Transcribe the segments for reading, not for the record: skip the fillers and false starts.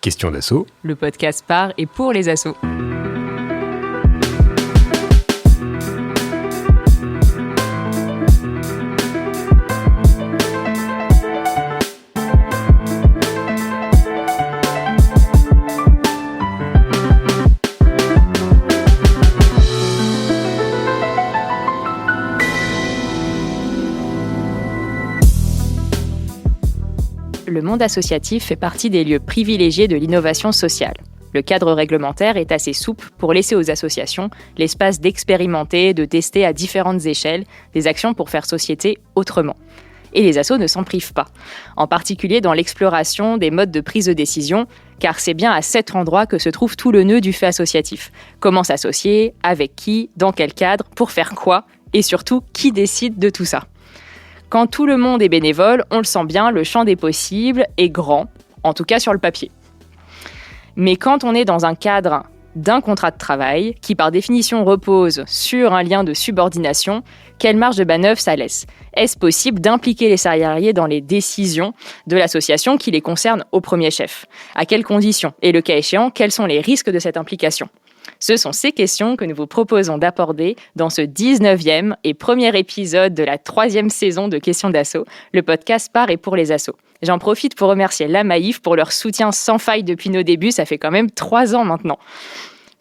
Question d'assaut. Le podcast par et pour les assos. Le monde associatif fait partie des lieux privilégiés de l'innovation sociale. Le cadre réglementaire est assez souple pour laisser aux associations l'espace d'expérimenter, de tester à différentes échelles des actions pour faire société autrement. Et les assos ne s'en privent pas, en particulier dans l'exploration des modes de prise de décision, car c'est bien à cet endroit que se trouve tout le nœud du fait associatif. Comment s'associer, avec qui, dans quel cadre, pour faire quoi, et surtout, qui décide de tout ça. Quand tout le monde est bénévole, on le sent bien, le champ des possibles est grand, en tout cas sur le papier. Mais quand on est dans un cadre d'un contrat de travail, qui par définition repose sur un lien de subordination, quelle marge de manœuvre ça laisse ? Est-ce possible d'impliquer les salariés dans les décisions de l'association qui les concernent au premier chef ? À quelles conditions ? Et le cas échéant, quels sont les risques de cette implication ? Ce sont ces questions que nous vous proposons d'aborder dans ce 19e et premier épisode de la 3e saison de Questions d'assaut, le podcast par et pour les assos. J'en profite pour remercier la Maïf pour leur soutien sans faille depuis nos débuts, ça fait quand même 3 ans maintenant.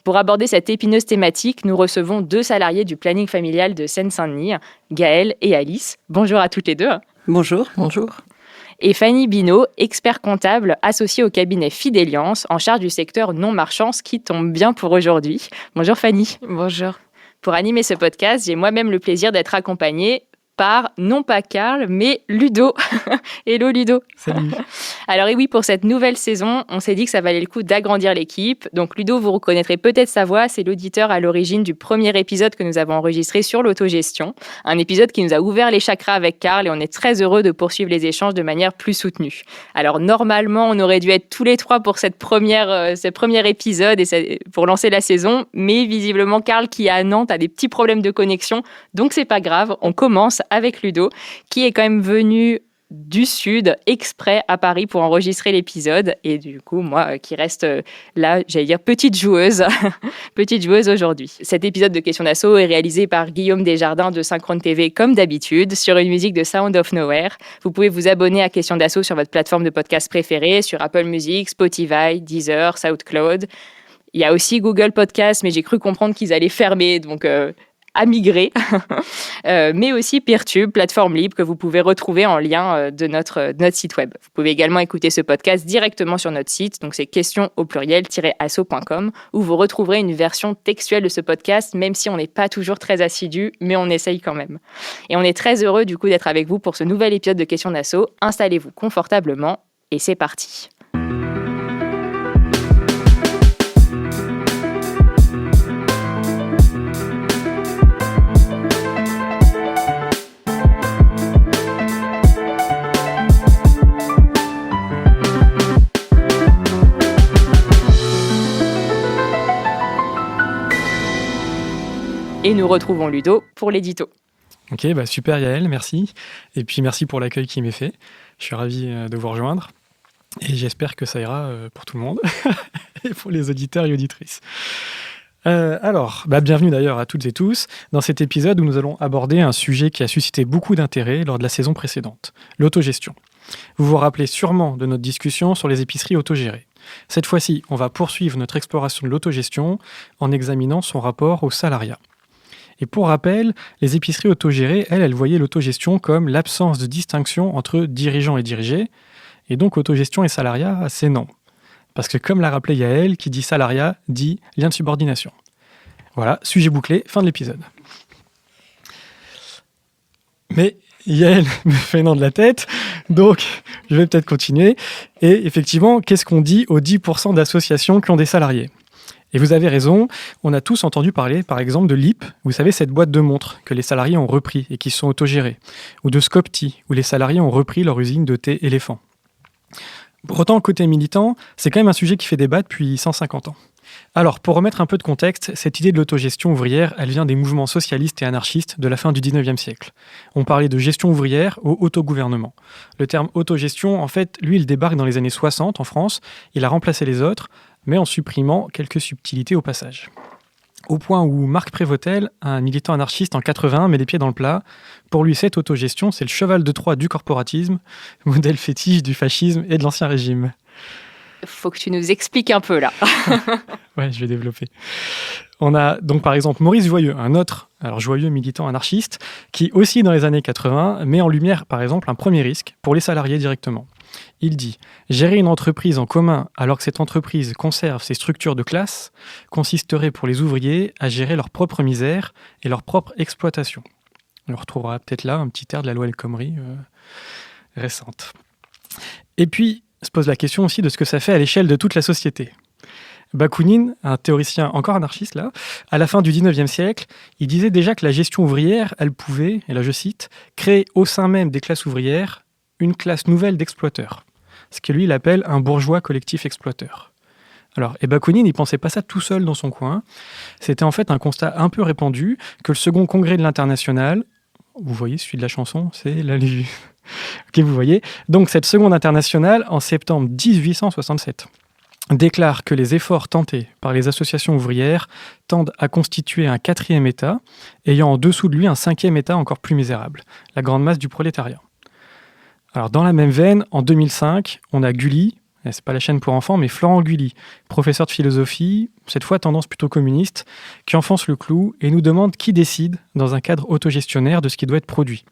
Pour aborder cette épineuse thématique, nous recevons 2 salariés du planning familial de Seine-Saint-Denis, Gaëlle et Alice. Bonjour à toutes les deux. Bonjour. Bonjour. Et Fanny Binot, expert comptable associée au cabinet Fideliance, en charge du secteur non marchand, ce qui tombe bien pour aujourd'hui. Bonjour Fanny. Bonjour. Pour animer ce podcast, j'ai moi-même le plaisir d'être accompagnée par, non pas Karl, mais Ludo. Hello Ludo. Salut. Alors et oui, pour cette nouvelle saison, on s'est dit que ça valait le coup d'agrandir l'équipe. Donc Ludo, vous reconnaîtrez peut-être sa voix, c'est l'auditeur à l'origine du premier épisode que nous avons enregistré sur l'autogestion. Un épisode qui nous a ouvert les chakras avec Karl et on est très heureux de poursuivre les échanges de manière plus soutenue. Alors normalement, on aurait dû être tous les 3 pour ce premier épisode et pour lancer la saison, mais visiblement Karl qui est à Nantes a des petits problèmes de connexion, donc c'est pas grave, on commence avec Ludo, qui est quand même venu du Sud, exprès à Paris pour enregistrer l'épisode. Et du coup, moi qui reste là, j'allais dire petite joueuse aujourd'hui. Cet épisode de Questions d'assaut est réalisé par Guillaume Desjardins de Synchrone TV, comme d'habitude, sur une musique de Sound of Nowhere. Vous pouvez vous abonner à Questions d'assaut sur votre plateforme de podcast préférée, sur Apple Music, Spotify, Deezer, SoundCloud. Il y a aussi Google Podcast, mais j'ai cru comprendre qu'ils allaient fermer, donc à migrer, mais aussi Peertube, plateforme libre que vous pouvez retrouver en lien de notre site web. Vous pouvez également écouter ce podcast directement sur notre site, donc c'est questions au pluriel-asso.com, où vous retrouverez une version textuelle de ce podcast, même si on n'est pas toujours très assidu, mais on essaye quand même. Et on est très heureux du coup d'être avec vous pour ce nouvel épisode de Questions d'assaut. Installez-vous confortablement et c'est parti. Et nous retrouvons Ludo pour l'édito. Ok, super Yael, merci. Et puis merci pour l'accueil qui m'est fait. Je suis ravi de vous rejoindre. Et j'espère que ça ira pour tout le monde et pour les auditeurs et auditrices. Bienvenue d'ailleurs à toutes et tous dans cet épisode où nous allons aborder un sujet qui a suscité beaucoup d'intérêt lors de la saison précédente, l'autogestion. Vous vous rappelez sûrement de notre discussion sur les épiceries autogérées. Cette fois-ci, on va poursuivre notre exploration de l'autogestion en examinant son rapport au salariat. Et pour rappel, les épiceries autogérées, elles voyaient l'autogestion comme l'absence de distinction entre dirigeants et dirigés, et donc autogestion et salariat, c'est non. Parce que comme l'a rappelé Yael, qui dit salariat, dit lien de subordination. Voilà, sujet bouclé, fin de l'épisode. Mais Yael me fait non de la tête, donc je vais peut-être continuer. Et effectivement, qu'est-ce qu'on dit aux 10% d'associations qui ont des salariés ? Et vous avez raison, on a tous entendu parler, par exemple, de LEAP, vous savez, cette boîte de montres que les salariés ont repris et qui sont autogérées, ou de Scopti, où les salariés ont repris leur usine de thé éléphant. Pour autant, côté militant, c'est quand même un sujet qui fait débat depuis 150 ans. Alors, pour remettre un peu de contexte, cette idée de l'autogestion ouvrière, elle vient des mouvements socialistes et anarchistes de la fin du 19e siècle. On parlait de gestion ouvrière au autogouvernement. Le terme autogestion, en fait, lui, il débarque dans les années 60 en France. Il a remplacé les autres, mais en supprimant quelques subtilités au passage. Au point où Marc Prévotel, un militant anarchiste en 81, met les pieds dans le plat. Pour lui, cette autogestion, c'est le cheval de Troie du corporatisme, modèle fétiche du fascisme et de l'Ancien Régime. Faut que tu nous expliques un peu là. Ouais, je vais développer. On a donc par exemple Maurice Joyeux, un autre joyeux militant anarchiste, qui aussi dans les années 80 met en lumière par exemple un premier risque pour les salariés directement. Il dit « Gérer une entreprise en commun alors que cette entreprise conserve ses structures de classe consisterait pour les ouvriers à gérer leur propre misère et leur propre exploitation. » On retrouvera peut-être là un petit air de la loi El Khomri récente. Et puis, se pose la question aussi de ce que ça fait à l'échelle de toute la société. Bakounine, un théoricien encore anarchiste là, à la fin du 19e siècle, il disait déjà que la gestion ouvrière, elle pouvait, et là je cite, créer au sein même des classes ouvrières une classe nouvelle d'exploiteurs. Ce que lui, il appelle un bourgeois collectif exploiteur. Alors, et Bakounine, il pensait pas ça tout seul dans son coin. C'était en fait un constat un peu répandu que le second congrès de l'Internationale, vous voyez, celui de la chanson, c'est la Lu. Ok, vous voyez. Donc, cette seconde internationale, en septembre 1867, déclare que les efforts tentés par les associations ouvrières tendent à constituer un quatrième État, ayant en dessous de lui un cinquième État encore plus misérable, la grande masse du prolétariat. Alors, dans la même veine, en 2005, on a Gulli, c'est pas la chaîne pour enfants, mais Florent Gulli, professeur de philosophie, cette fois tendance plutôt communiste, qui enfonce le clou et nous demande qui décide, dans un cadre autogestionnaire, de ce qui doit être produit.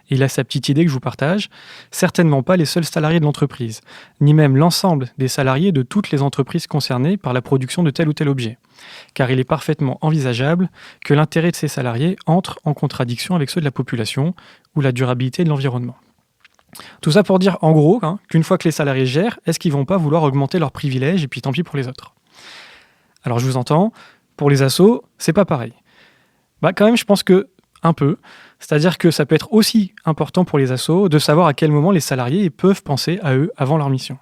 Et il a sa petite idée que je vous partage, certainement pas les seuls salariés de l'entreprise, ni même l'ensemble des salariés de toutes les entreprises concernées par la production de tel ou tel objet. Car il est parfaitement envisageable que l'intérêt de ces salariés entre en contradiction avec ceux de la population ou la durabilité de l'environnement. Tout ça pour dire, en gros, qu'une fois que les salariés gèrent, est-ce qu'ils vont pas vouloir augmenter leurs privilèges et puis tant pis pour les autres? Alors je vous entends, pour les assos, c'est pas pareil. Quand même, je pense que un peu. C'est-à-dire que ça peut être aussi important pour les assos de savoir à quel moment les salariés peuvent penser à eux avant leur mission.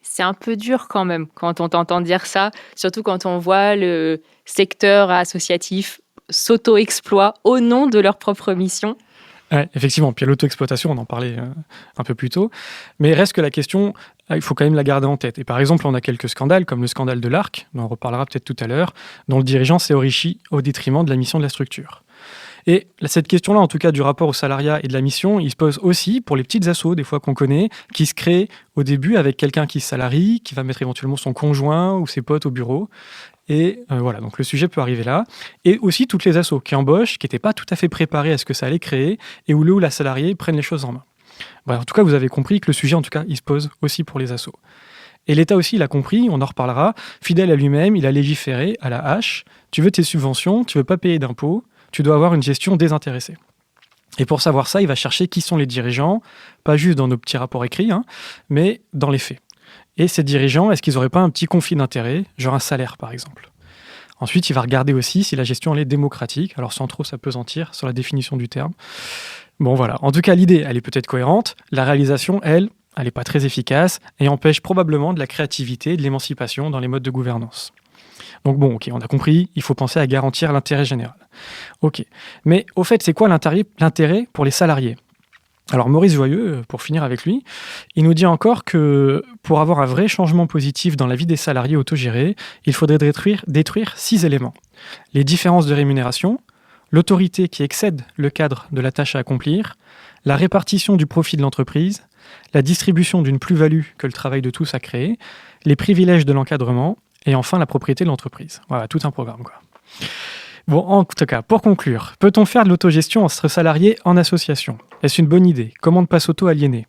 C'est un peu dur quand même quand on t'entend dire ça, surtout quand on voit le secteur associatif s'auto-exploit au nom de leur propre mission. Ouais, effectivement, puis l'auto-exploitation, on en parlait un peu plus tôt, mais reste que la question, il faut quand même la garder en tête. Et par exemple, on a quelques scandales, comme le scandale de l'Arc, dont on reparlera peut-être tout à l'heure, dont le dirigeant s'est enrichi au détriment de la mission de la structure. Et cette question-là, en tout cas du rapport au salariat et de la mission, il se pose aussi pour les petites assos, des fois qu'on connaît, qui se créent au début avec quelqu'un qui se salarie, qui va mettre éventuellement son conjoint ou ses potes au bureau. Et voilà, donc le sujet peut arriver là. Et aussi toutes les assos qui embauchent, qui n'étaient pas tout à fait préparés à ce que ça allait créer, et où la salariée prenne les choses en main. Voilà, en tout cas, vous avez compris que le sujet, en tout cas, il se pose aussi pour les assos. Et l'État aussi, il a compris, on en reparlera, fidèle à lui-même, il a légiféré à la hache. Tu veux tes subventions, tu veux pas payer d'impôts, tu dois avoir une gestion désintéressée. Et pour savoir ça, il va chercher qui sont les dirigeants, pas juste dans nos petits rapports écrits, mais dans les faits. Et ces dirigeants, est-ce qu'ils n'auraient pas un petit conflit d'intérêts, genre un salaire par exemple? Ensuite, il va regarder aussi si la gestion elle est démocratique, alors sans trop s'appesantir sur la définition du terme. Bon voilà, en tout cas l'idée, elle est peut-être cohérente, la réalisation, elle n'est pas très efficace et empêche probablement de la créativité et de l'émancipation dans les modes de gouvernance. Donc bon, ok, on a compris, il faut penser à garantir l'intérêt général. Ok, mais au fait, c'est quoi l'intérêt pour les salariés? Alors Maurice Joyeux, pour finir avec lui, il nous dit encore que pour avoir un vrai changement positif dans la vie des salariés autogérés, il faudrait détruire 6 éléments. Les différences de rémunération, l'autorité qui excède le cadre de la tâche à accomplir, la répartition du profit de l'entreprise, la distribution d'une plus-value que le travail de tous a créé, les privilèges de l'encadrement, et enfin la propriété de l'entreprise. Voilà, tout un programme, quoi. Bon, en tout cas, pour conclure, peut-on faire de l'autogestion entre salariés en association? Est-ce une bonne idée? Comment ne pas s'auto-aliéner?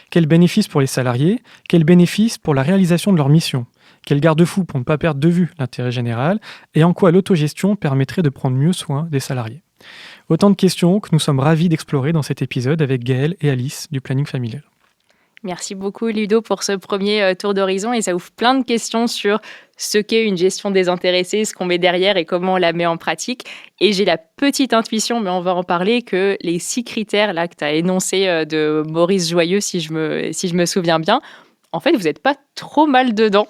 Quels bénéfices pour les salariés? Quels bénéfices pour la réalisation de leur mission? Quels garde-fous pour ne pas perdre de vue l'intérêt général? Et en quoi l'autogestion permettrait de prendre mieux soin des salariés? Autant de questions que nous sommes ravis d'explorer dans cet épisode avec Gaëlle et Alice du Planning Familial. Merci beaucoup Ludo pour ce premier tour d'horizon et ça ouvre plein de questions sur ce qu'est une gestion désintéressée, ce qu'on met derrière et comment on la met en pratique. Et j'ai la petite intuition, mais on va en parler, que les 6 critères là, que tu as énoncés de Maurice Joyeux, si je me souviens bien, en fait, vous n'êtes pas trop mal dedans.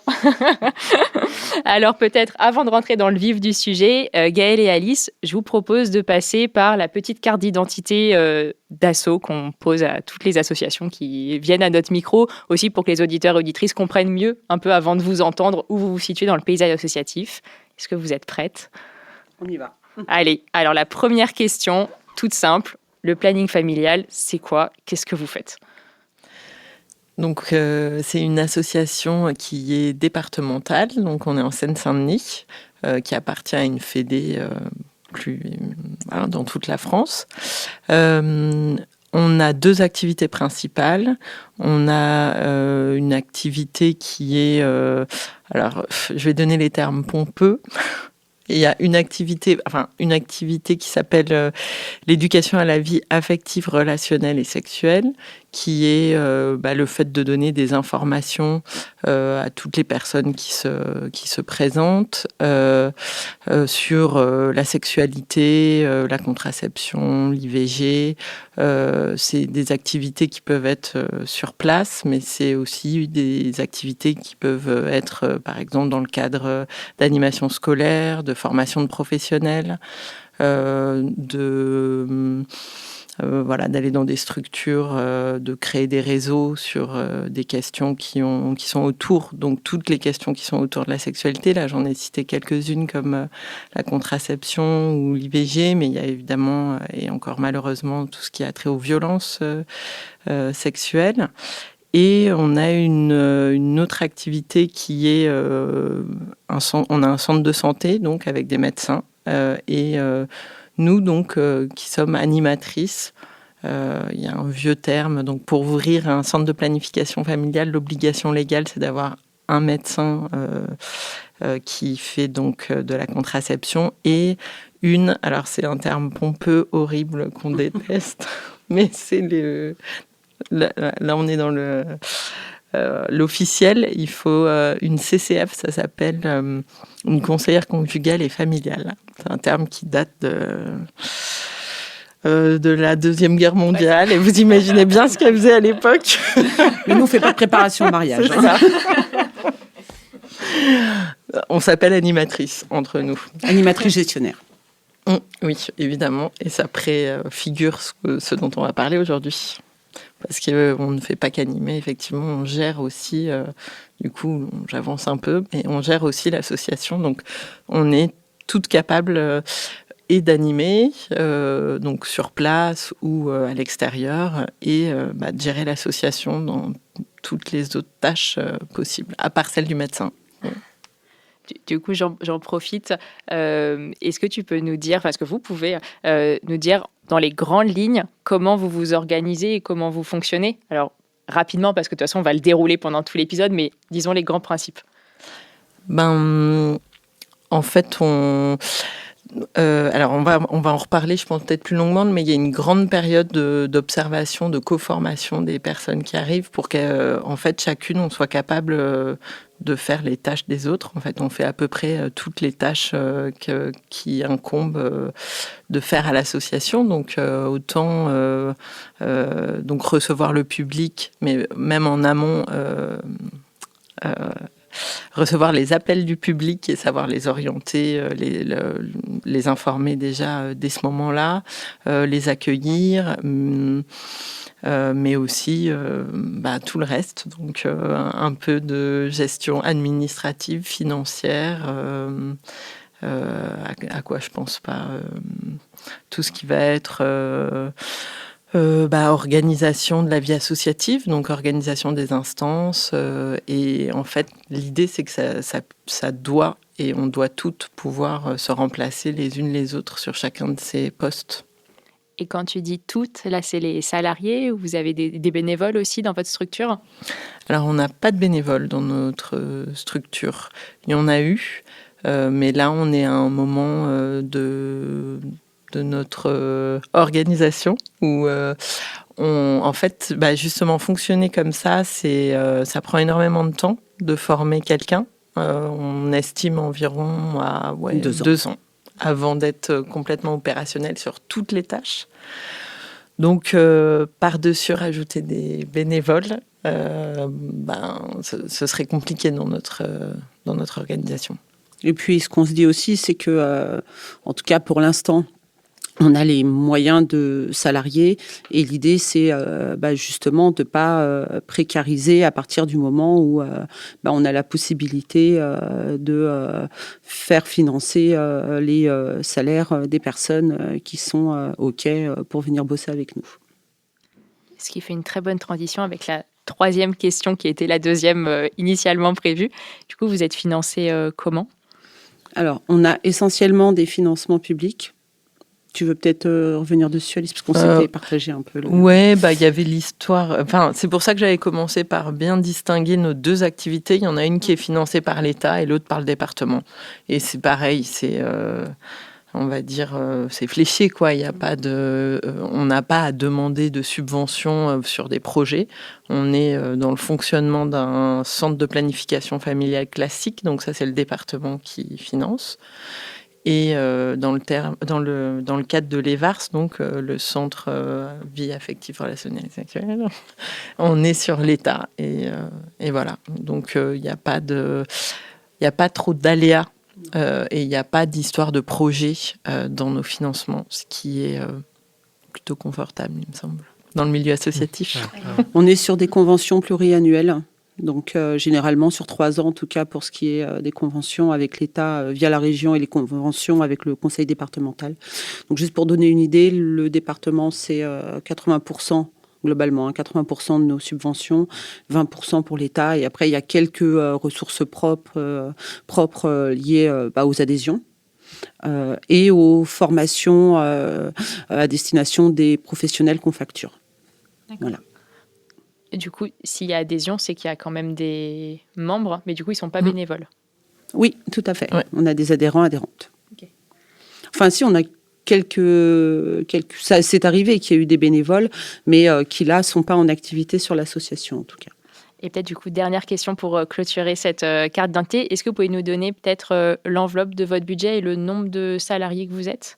Alors peut-être, avant de rentrer dans le vif du sujet, Gaëlle et Alice, je vous propose de passer par la petite carte d'identité d'asso qu'on pose à toutes les associations qui viennent à notre micro, aussi pour que les auditeurs et auditrices comprennent mieux, un peu avant de vous entendre, où vous vous situez dans le paysage associatif. Est-ce que vous êtes prêtes ? On y va. Allez, alors la première question, toute simple, le planning familial, c'est quoi ? Qu'est-ce que vous faites ? Donc, c'est une association qui est départementale. Donc, on est en Seine-Saint-Denis, qui appartient à une fédé dans toute la France. On a 2 activités principales. On a une activité qui est... alors, je vais donner les termes pompeux. Il y a une activité qui s'appelle l'éducation à la vie affective, relationnelle et sexuelle, qui est le fait de donner des informations à toutes les personnes qui se présentent sur la sexualité, la contraception, l'IVG. C'est des activités qui peuvent être sur place, mais c'est aussi des activités qui peuvent être, par exemple, dans le cadre d'animation scolaire, de formation de professionnels, d'aller dans des structures, de créer des réseaux sur des questions qui sont autour, donc toutes les questions qui sont autour de la sexualité. Là, j'en ai cité quelques-unes comme la contraception ou l'IVG, mais il y a évidemment, et encore malheureusement, tout ce qui a trait aux violences sexuelles. Et on a une autre activité qui est on a un centre de santé, donc avec des médecins, nous, donc, qui sommes animatrices. Il y a un vieux terme. Donc, pour ouvrir un centre de planification familiale, l'obligation légale, c'est d'avoir un médecin qui fait donc de la contraception et alors c'est un terme pompeux, horrible, qu'on déteste, mais c'est là, on est dans l'officiel. Il faut une CCF, ça s'appelle une conseillère conjugale et familiale. C'est un terme qui date de la Deuxième Guerre mondiale, et vous imaginez bien ce qu'elle faisait à l'époque. Mais nous, on ne fait pas de préparation au mariage. C'est ça. On s'appelle animatrice entre nous. Animatrice gestionnaire. Oui, évidemment. Et ça préfigure ce dont on va parler aujourd'hui. Parce qu'on ne fait pas qu'animer, effectivement, on gère aussi, du coup, j'avance un peu, mais on gère aussi l'association. Donc, on est toutes capables et d'animer, donc sur place ou à l'extérieur, et de gérer l'association dans toutes les autres tâches possibles, à part celle du médecin. Du coup, j'en profite. Est-ce que tu peux nous dire, parce que vous pouvez nous dire dans les grandes lignes comment vous vous organisez et comment vous fonctionnez ? Alors, rapidement, parce que de toute façon, on va le dérouler pendant tout l'épisode, mais disons les grands principes. En fait, alors on va en reparler, je pense, peut-être plus longuement, mais il y a une grande période d'observation, de co-formation des personnes qui arrivent pour qu'en fait, chacune, on soit capable de faire les tâches des autres. En fait, on fait à peu près toutes les tâches qui incombent de faire à l'association. Donc, autant donc recevoir le public, mais même en amont, recevoir les appels du public et savoir les orienter, les informer déjà dès ce moment-là, les accueillir, mais aussi tout le reste. Donc un peu de gestion administrative, financière, à quoi je pense pas, tout ce qui va être organisation de la vie associative, donc organisation des instances. Et en fait, l'idée, c'est que ça doit, et on doit toutes pouvoir se remplacer les unes les autres sur chacun de ces postes. Et quand tu dis toutes, là, c'est les salariés ou vous avez des bénévoles aussi dans votre structure ? Alors, on n'a pas de bénévoles dans notre structure. Il y en a eu, mais là, on est à un moment de notre organisation où en fait, justement, fonctionner comme ça, ça prend énormément de temps de former quelqu'un. On estime environ à 2 ans avant d'être complètement opérationnel sur toutes les tâches. Donc, par-dessus, rajouter des bénévoles, ce serait compliqué dans notre organisation. Et puis, ce qu'on se dit aussi, c'est que, en tout cas pour l'instant, on a les moyens de salarier et l'idée, c'est justement de ne pas précariser à partir du moment où on a la possibilité de faire financer les salaires des personnes qui sont OK pour venir bosser avec nous. Ce qui fait une très bonne transition avec la troisième question qui était la deuxième initialement prévue. Du coup, vous êtes financé comment ? Alors, on a essentiellement des financements publics. Tu veux peut-être revenir dessus, Alice, parce qu'on s'était partagé un peu. Ouais, il y avait l'histoire. Enfin, c'est pour ça que j'avais commencé par bien distinguer nos deux activités. Il y en a une qui est financée par l'État et l'autre par le département. Et c'est pareil, c'est, on va dire, c'est fléché, quoi. Il y a pas on n'a pas à demander de subventions sur des projets. On est dans le fonctionnement d'un centre de planification familiale classique. Donc ça, c'est le département qui finance. Et dans le cadre de l'EVARS, donc le centre vie affective relationnelle et sexuelle, on est sur l'État et voilà. Donc il n'y a pas trop d'aléas et il n'y a pas d'histoire de projet dans nos financements, ce qui est plutôt confortable, il me semble, dans le milieu associatif. On est sur des conventions pluriannuelles. Donc, généralement, sur 3 ans, en tout cas, pour ce qui est des conventions avec l'État via la région et les conventions avec le conseil départemental. Donc, juste pour donner une idée, le département, c'est 80% globalement, 80% de nos subventions, 20% pour l'État. Et après, il y a quelques ressources propres liées aux adhésions. Et aux formations à destination des professionnels qu'on facture. D'accord. Voilà. Et du coup, s'il y a adhésion, c'est qu'il y a quand même des membres, mais du coup, ils ne sont pas bénévoles. Oui, tout à fait. Ouais. On a des adhérents, adhérentes. Okay. Enfin, si, on a quelques... Ça, c'est arrivé qu'il y a eu des bénévoles, mais qui, là, ne sont pas en activité sur l'association, en tout cas. Et peut-être, du coup, dernière question pour clôturer cette carte d'identité. Est-ce que vous pouvez nous donner peut-être l'enveloppe de votre budget et le nombre de salariés que vous êtes ?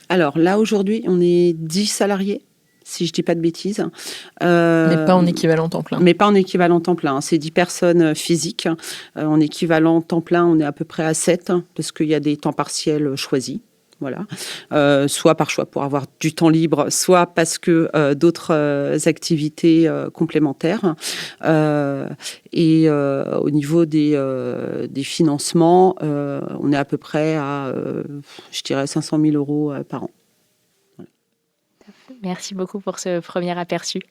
Alors, là, aujourd'hui, on est 10 salariés. Si je ne dis pas de bêtises. Mais pas en équivalent temps plein. Mais pas en équivalent temps plein. C'est 10 personnes physiques. En équivalent temps plein, on est à peu près à 7, parce qu'il y a des temps partiels choisis. Voilà. Soit par choix pour avoir du temps libre, soit parce que d'autres activités complémentaires. Et au niveau des financements, on est à peu près à, je dirais, 500 000 euros par an. Merci beaucoup pour ce premier aperçu.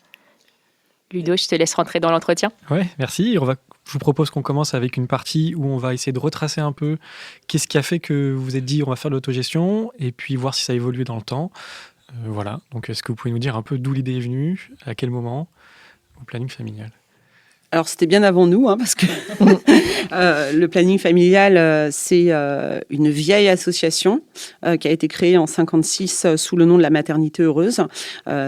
Ludo, je te laisse rentrer dans l'entretien. Ouais, merci. Je vous propose qu'on commence avec une partie où on va essayer de retracer un peu qu'est-ce qui a fait que vous vous êtes dit on va faire de l'autogestion et puis voir si ça a évolué dans le temps. Voilà. Donc, est-ce que vous pouvez nous dire un peu d'où l'idée est venue, à quel moment, au planning familial ? Alors, c'était bien avant nous, parce que le planning familial, c'est une vieille association qui a été créée en 1956 sous le nom de la Maternité Heureuse.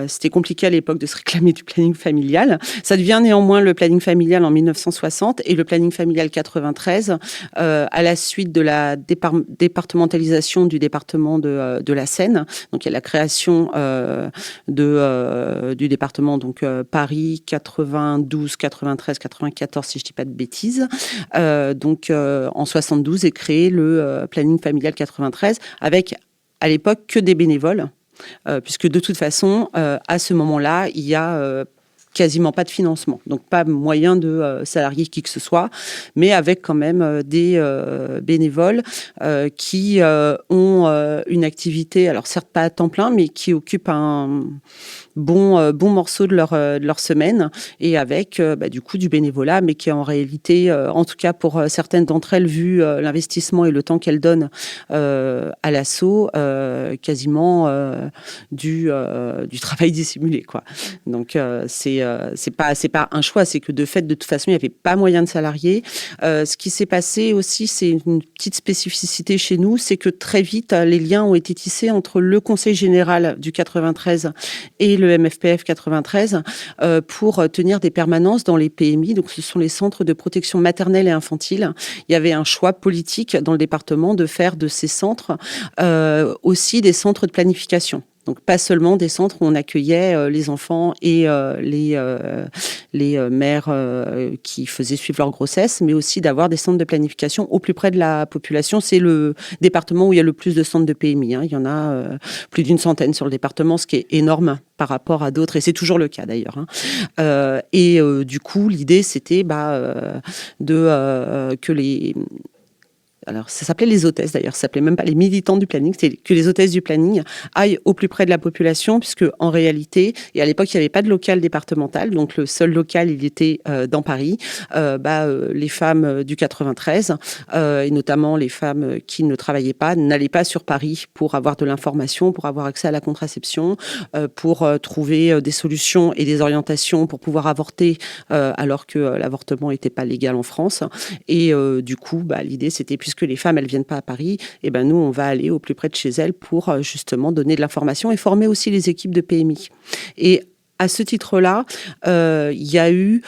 C'était compliqué à l'époque de se réclamer du planning familial. Ça devient néanmoins le planning familial en 1960 et le planning familial 93 à la suite de la départementalisation du département de la Seine. Donc, il y a la création du département Paris 92, 93, 94, si je ne dis pas de bêtises. En 72 est créé le planning familial 93 avec, à l'époque, que des bénévoles, puisque de toute façon, à ce moment-là, il y a quasiment pas de financement, donc pas moyen de salarier qui que ce soit, mais avec quand même des bénévoles qui ont une activité, alors certes pas à temps plein, mais qui occupent un bon morceau de leur semaine, et avec du coup du bénévolat, mais qui en réalité, en tout cas pour certaines d'entre elles, vu l'investissement et le temps qu'elles donnent à l'asso, quasiment du travail dissimulé, quoi. Donc c'est pas un choix, c'est que de fait, de toute façon, il n'y avait pas moyen de salarier. Ce qui s'est passé aussi, c'est une petite spécificité chez nous, c'est que très vite, les liens ont été tissés entre le Conseil général du 93 et le MFPF 93 pour tenir des permanences dans les PMI. Donc, ce sont les centres de protection maternelle et infantile. Il y avait un choix politique dans le département de faire de ces centres aussi des centres de planification. Donc pas seulement des centres où on accueillait les enfants et les mères qui faisaient suivre leur grossesse, mais aussi d'avoir des centres de planification au plus près de la population. C'est le département où il y a le plus de centres de PMI. Il y en a plus d'une centaine sur le département, ce qui est énorme par rapport à d'autres, et c'est toujours le cas d'ailleurs. Du coup, l'idée c'était que les... Alors, ça s'appelait les hôtesses d'ailleurs, ça s'appelait même pas les militantes du planning, c'était que les hôtesses du planning aillent au plus près de la population, puisque en réalité, et à l'époque, il n'y avait pas de local départemental, donc le seul local, il était dans Paris. Les femmes du 93, et notamment les femmes qui ne travaillaient pas, n'allaient pas sur Paris pour avoir de l'information, pour avoir accès à la contraception, pour trouver des solutions et des orientations pour pouvoir avorter, alors que l'avortement n'était pas légal en France. Et du coup, l'idée, c'était, puisque les femmes, elles viennent pas à Paris, et nous, on va aller au plus près de chez elles pour justement donner de l'information et former aussi les équipes de PMI. Et à ce titre-là, il y a eu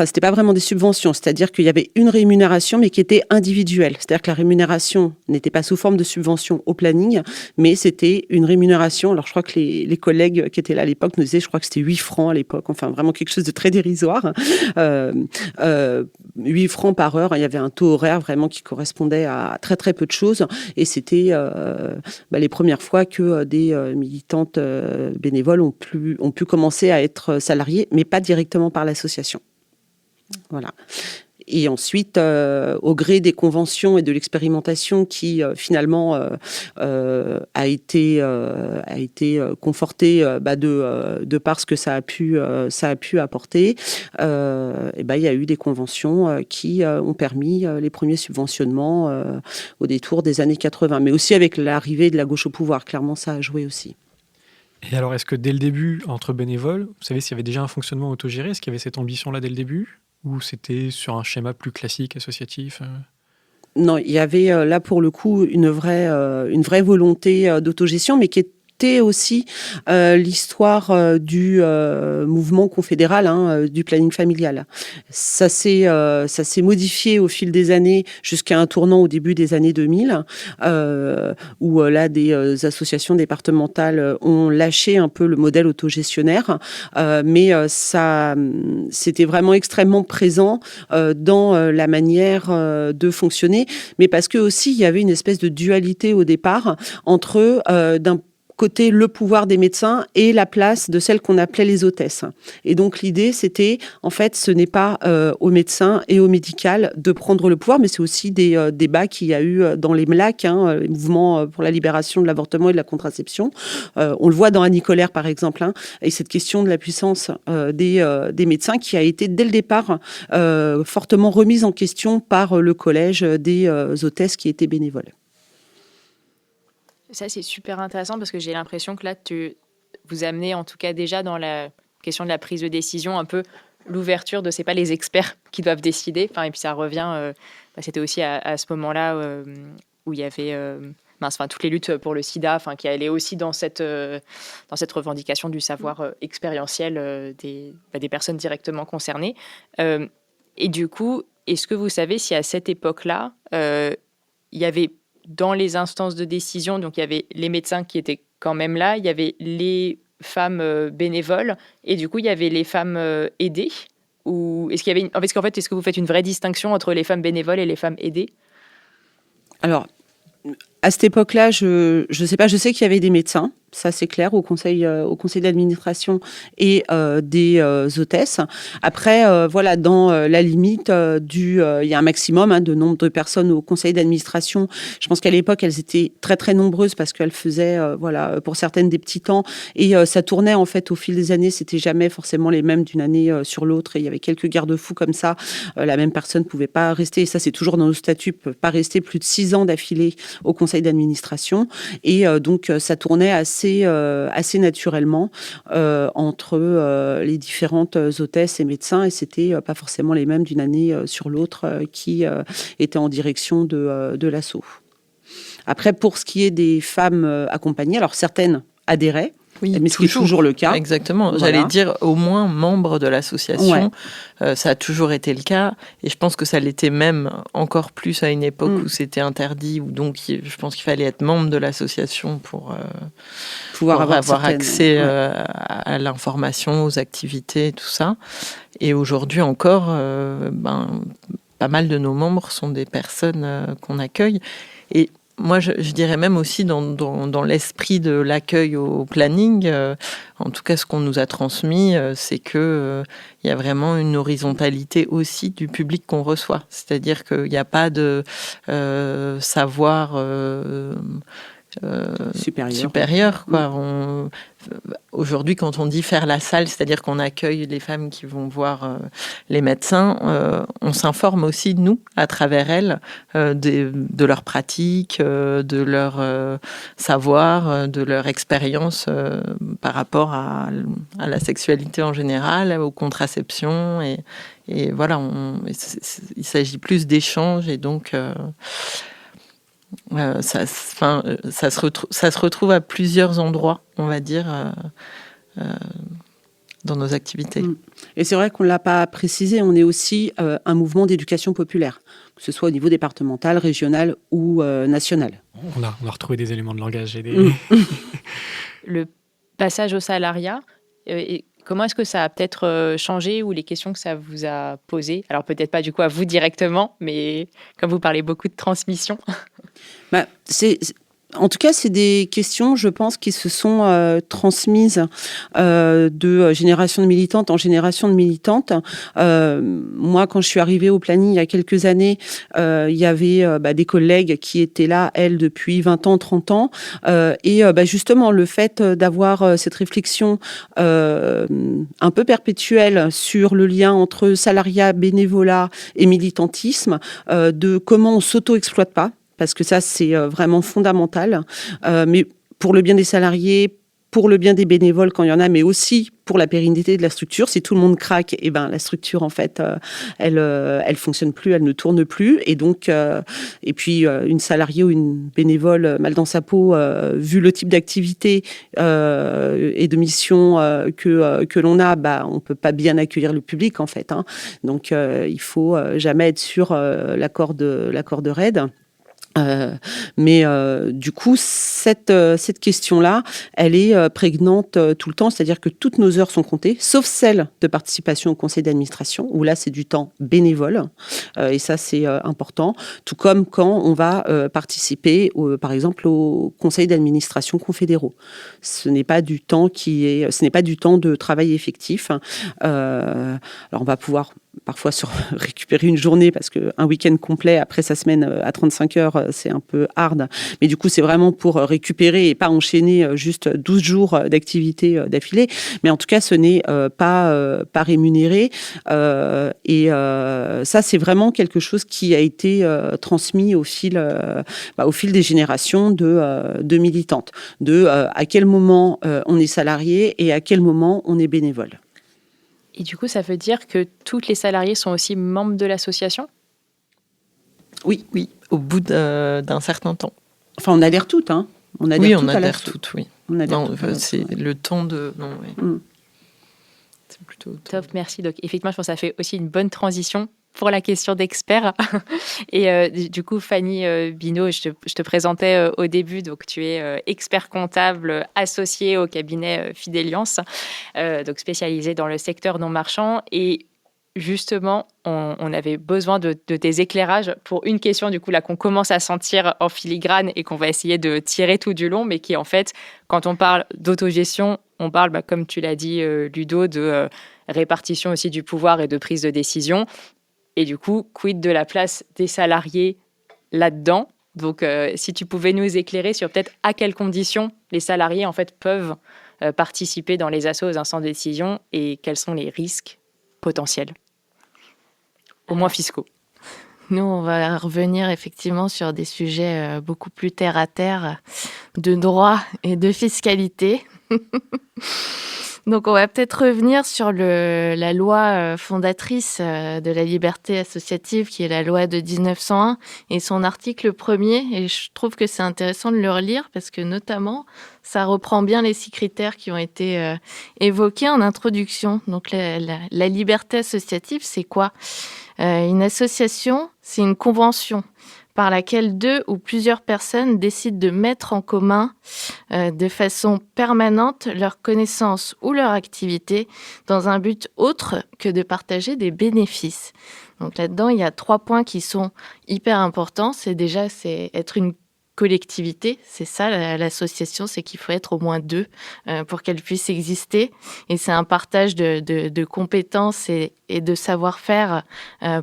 c'était pas vraiment des subventions, c'est-à-dire qu'il y avait une rémunération, mais qui était individuelle. C'est-à-dire que la rémunération n'était pas sous forme de subvention au planning, mais c'était une rémunération. Alors, je crois que les collègues qui étaient là à l'époque nous disaient, je crois que c'était 8 francs à l'époque, enfin, vraiment quelque chose de très dérisoire. 8 francs par heure, il y avait un taux horaire vraiment qui correspondait à très, très peu de choses. Et c'était les premières fois que des militantes bénévoles ont pu commencer à être salariées, mais pas directement par l'association. Voilà. Et ensuite, au gré des conventions et de l'expérimentation qui finalement a été confortée de par ce que ça a pu apporter, il y a eu des conventions qui ont permis les premiers subventionnements au détour des années 80, mais aussi avec l'arrivée de la gauche au pouvoir. Clairement, ça a joué aussi. Et alors, est-ce que dès le début, entre bénévoles, vous savez s'il y avait déjà un fonctionnement autogéré, est-ce qu'il y avait cette ambition-là dès le début ? Ou c'était sur un schéma plus classique, associatif ? Non, il y avait là pour le coup une vraie volonté d'autogestion, mais qui était aussi l'histoire du mouvement confédéral, du planning familial. Ça s'est modifié au fil des années jusqu'à un tournant au début des années 2000, où là des associations départementales ont lâché un peu le modèle autogestionnaire, mais ça c'était vraiment extrêmement présent dans la manière de fonctionner, mais parce que aussi il y avait une espèce de dualité au départ entre d'un côté le pouvoir des médecins et la place de celles qu'on appelait les hôtesses. Et donc l'idée, c'était, en fait, ce n'est pas aux médecins et au médical de prendre le pouvoir, mais c'est aussi des débats qu'il y a eu dans les MLAC, les mouvements pour la libération de l'avortement et de la contraception. On le voit dans Annie Colère, par exemple, et cette question de la puissance des médecins qui a été, dès le départ, fortement remise en question par le collège des hôtesses qui étaient bénévoles. Ça, c'est super intéressant parce que j'ai l'impression que là, vous amenez en tout cas déjà dans la question de la prise de décision un peu l'ouverture de, c'est pas les experts qui doivent décider. Enfin, et puis ça revient, c'était aussi à ce moment-là où il y avait toutes les luttes pour le sida, qui allaient aussi dans cette revendication du savoir expérientiel des personnes directement concernées. Et du coup, est-ce que vous savez si à cette époque-là, il y avait dans les instances de décision, donc il y avait les médecins qui étaient quand même là, il y avait les femmes bénévoles, et du coup il y avait les femmes aidées, ou est-ce qu'il y avait parce qu'en fait, est-ce que vous faites une vraie distinction entre les femmes bénévoles et les femmes aidées ? Alors, à cette époque-là, je sais pas, je sais qu'il y avait des médecins, ça c'est clair, au conseil d'administration et des hôtesses. Après, dans la limite il y a un maximum de nombre de personnes au conseil d'administration. Je pense qu'à l'époque, elles étaient très très nombreuses parce qu'elles faisaient, pour certaines des petits temps, et ça tournait en fait au fil des années. C'était jamais forcément les mêmes d'une année sur l'autre, et il y avait quelques garde-fous comme ça. La même personne pouvait pas rester, et ça c'est toujours dans nos statuts, peut pas rester plus de 6 ans d'affilée au conseil d'administration, et donc ça tournait assez naturellement entre les différentes hôtesses et médecins, et c'était pas forcément les mêmes d'une année sur l'autre qui étaient en direction de l'asso. Après, pour ce qui est des femmes accompagnées, alors certaines adhéraient, Oui, mais ce qui est toujours le cas. Exactement. Voilà. J'allais dire au moins membre de l'association. Ça a toujours été le cas. Et je pense que ça l'était même encore plus à une époque où c'était interdit. Où donc, je pense qu'il fallait être membre de l'association pour pouvoir avoir accès à l'information, aux activités, tout ça. Et aujourd'hui encore, pas mal de nos membres sont des personnes qu'on accueille. Et moi, je dirais même aussi dans l'esprit de l'accueil au planning, en tout cas, ce qu'on nous a transmis, c'est qu'il y a vraiment une horizontalité aussi du public qu'on reçoit. C'est-à-dire qu'il n'y a pas de savoir supérieur, quoi. Aujourd'hui, quand on dit faire la salle, c'est-à-dire qu'on accueille les femmes qui vont voir les médecins, on s'informe aussi, nous, à travers elles, de leurs pratiques, de leur savoir, de leur expérience par rapport à la sexualité en général, aux contraceptions. Et voilà, il s'agit plus d'échanges et donc... ça se retrouve à plusieurs endroits, on va dire, dans nos activités. Et c'est vrai qu'on ne l'a pas précisé, on est aussi un mouvement d'éducation populaire, que ce soit au niveau départemental, régional ou national. On a retrouvé des éléments de langage. Le passage au salariat, comment est-ce que ça a peut-être changé ou les questions que ça vous a posées? Alors peut-être pas du coup à vous directement, mais comme vous parlez beaucoup de transmission. En tout cas, c'est des questions, je pense, qui se sont transmises de génération de militantes en génération de militantes. Moi, quand je suis arrivée au planning il y a quelques années, il y avait des collègues qui étaient là, elles, depuis 20 ans, 30 ans. Justement, le fait d'avoir cette réflexion un peu perpétuelle sur le lien entre salariat, bénévolat et militantisme, de comment on s'auto-exploite pas, parce que ça, c'est vraiment fondamental. Mais pour le bien des salariés, pour le bien des bénévoles quand il y en a, mais aussi pour la pérennité de la structure. Si tout le monde craque, la structure, en fait, elle fonctionne plus, elle ne tourne plus. Et donc, et puis, une salariée ou une bénévole mal dans sa peau, vu le type d'activité et de mission que l'on a, on peut pas bien accueillir le public, en fait. Donc, il faut jamais être sur la corde raide. Du coup, cette question-là, elle est prégnante tout le temps, c'est-à-dire que toutes nos heures sont comptées, sauf celles de participation au conseil d'administration, où là, c'est du temps bénévole, et ça, c'est important, tout comme quand on va participer, par exemple, au conseil d'administration confédéraux. Ce n'est pas du temps de travail effectif. Alors, on va pouvoir parfois récupérer une journée parce qu'un week-end complet après sa semaine à 35 heures, c'est un peu hard. Mais du coup, c'est vraiment pour récupérer et pas enchaîner juste 12 jours d'activité d'affilée. Mais en tout cas, ce n'est pas rémunéré. Et ça, c'est vraiment quelque chose qui a été transmis au fil des générations de militantes. À quel moment on est salarié et à quel moment on est bénévole. Et du coup, ça veut dire que toutes les salariés sont aussi membres de l'association ? Oui, au bout d'un certain temps. Enfin, on adhère toutes, hein. On adhère toutes, oui. C'est le temps de... Non, oui. C'est plutôt... Top, merci. Donc, effectivement, je pense que ça fait aussi une bonne transition pour la question d'expert. Et du coup, Fanny Binot, je te présentais au début, donc tu es expert comptable associé au cabinet Fideliance, donc spécialisé dans le secteur non marchand. Et justement, on avait besoin de tes éclairages pour une question, du coup, là, qu'on commence à sentir en filigrane et qu'on va essayer de tirer tout du long, mais qui, en fait, quand on parle d'autogestion, on parle, comme tu l'as dit, Ludo, de répartition aussi du pouvoir et de prise de décision. Et du coup, quid de la place des salariés là-dedans ? Donc, si tu pouvais nous éclairer sur peut-être à quelles conditions les salariés, en fait, peuvent participer dans les assos aux instances de décision et quels sont les risques potentiels, au moins fiscaux. Nous, on va revenir effectivement sur des sujets beaucoup plus terre-à-terre de droit et de fiscalité. Donc, on va peut-être revenir sur la loi fondatrice de la liberté associative, qui est la loi de 1901, et son article 1er. Et je trouve que c'est intéressant de le relire parce que, notamment, ça reprend bien les 6 critères qui ont été évoqués en introduction. Donc, la liberté associative, c'est quoi ? Une association, c'est une convention par laquelle 2 ou plusieurs personnes décident de mettre en commun de façon permanente leurs connaissances ou leur activité dans un but autre que de partager des bénéfices. Donc là-dedans, il y a 3 points qui sont hyper importants. C'est être une collectivité, c'est ça l'association, c'est qu'il faut être au moins 2 pour qu'elle puisse exister. Et c'est un partage de compétences et de savoir-faire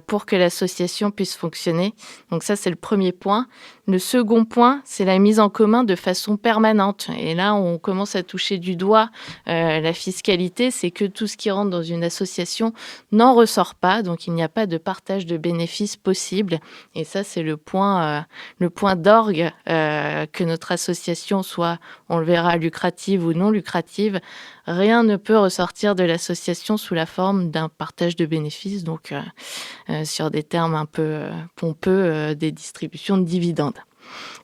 pour que l'association puisse fonctionner. Donc ça, c'est le premier point. Le second point, c'est la mise en commun de façon permanente. Et là, on commence à toucher du doigt la fiscalité, c'est que tout ce qui rentre dans une association n'en ressort pas, donc il n'y a pas de partage de bénéfices possible. Et ça, c'est le point d'orgue, que notre association soit, on le verra, lucrative ou non lucrative. Rien ne peut ressortir de l'association sous la forme d'un partage de bénéfices, donc sur des termes un peu pompeux, des distributions de dividendes.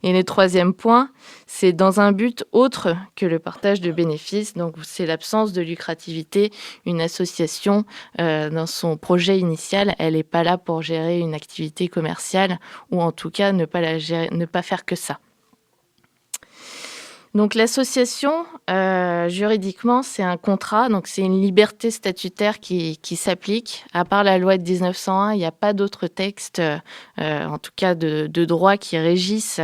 Et le troisième point, c'est dans un but autre que le partage de bénéfices, donc c'est l'absence de lucrativité. Une association, dans son projet initial, elle n'est pas là pour gérer une activité commerciale, ou en tout cas ne pas faire que ça. Donc l'association, juridiquement, c'est un contrat, donc c'est une liberté statutaire qui s'applique. À part la loi de 1901, il n'y a pas d'autres textes, en tout cas de droit, qui régissent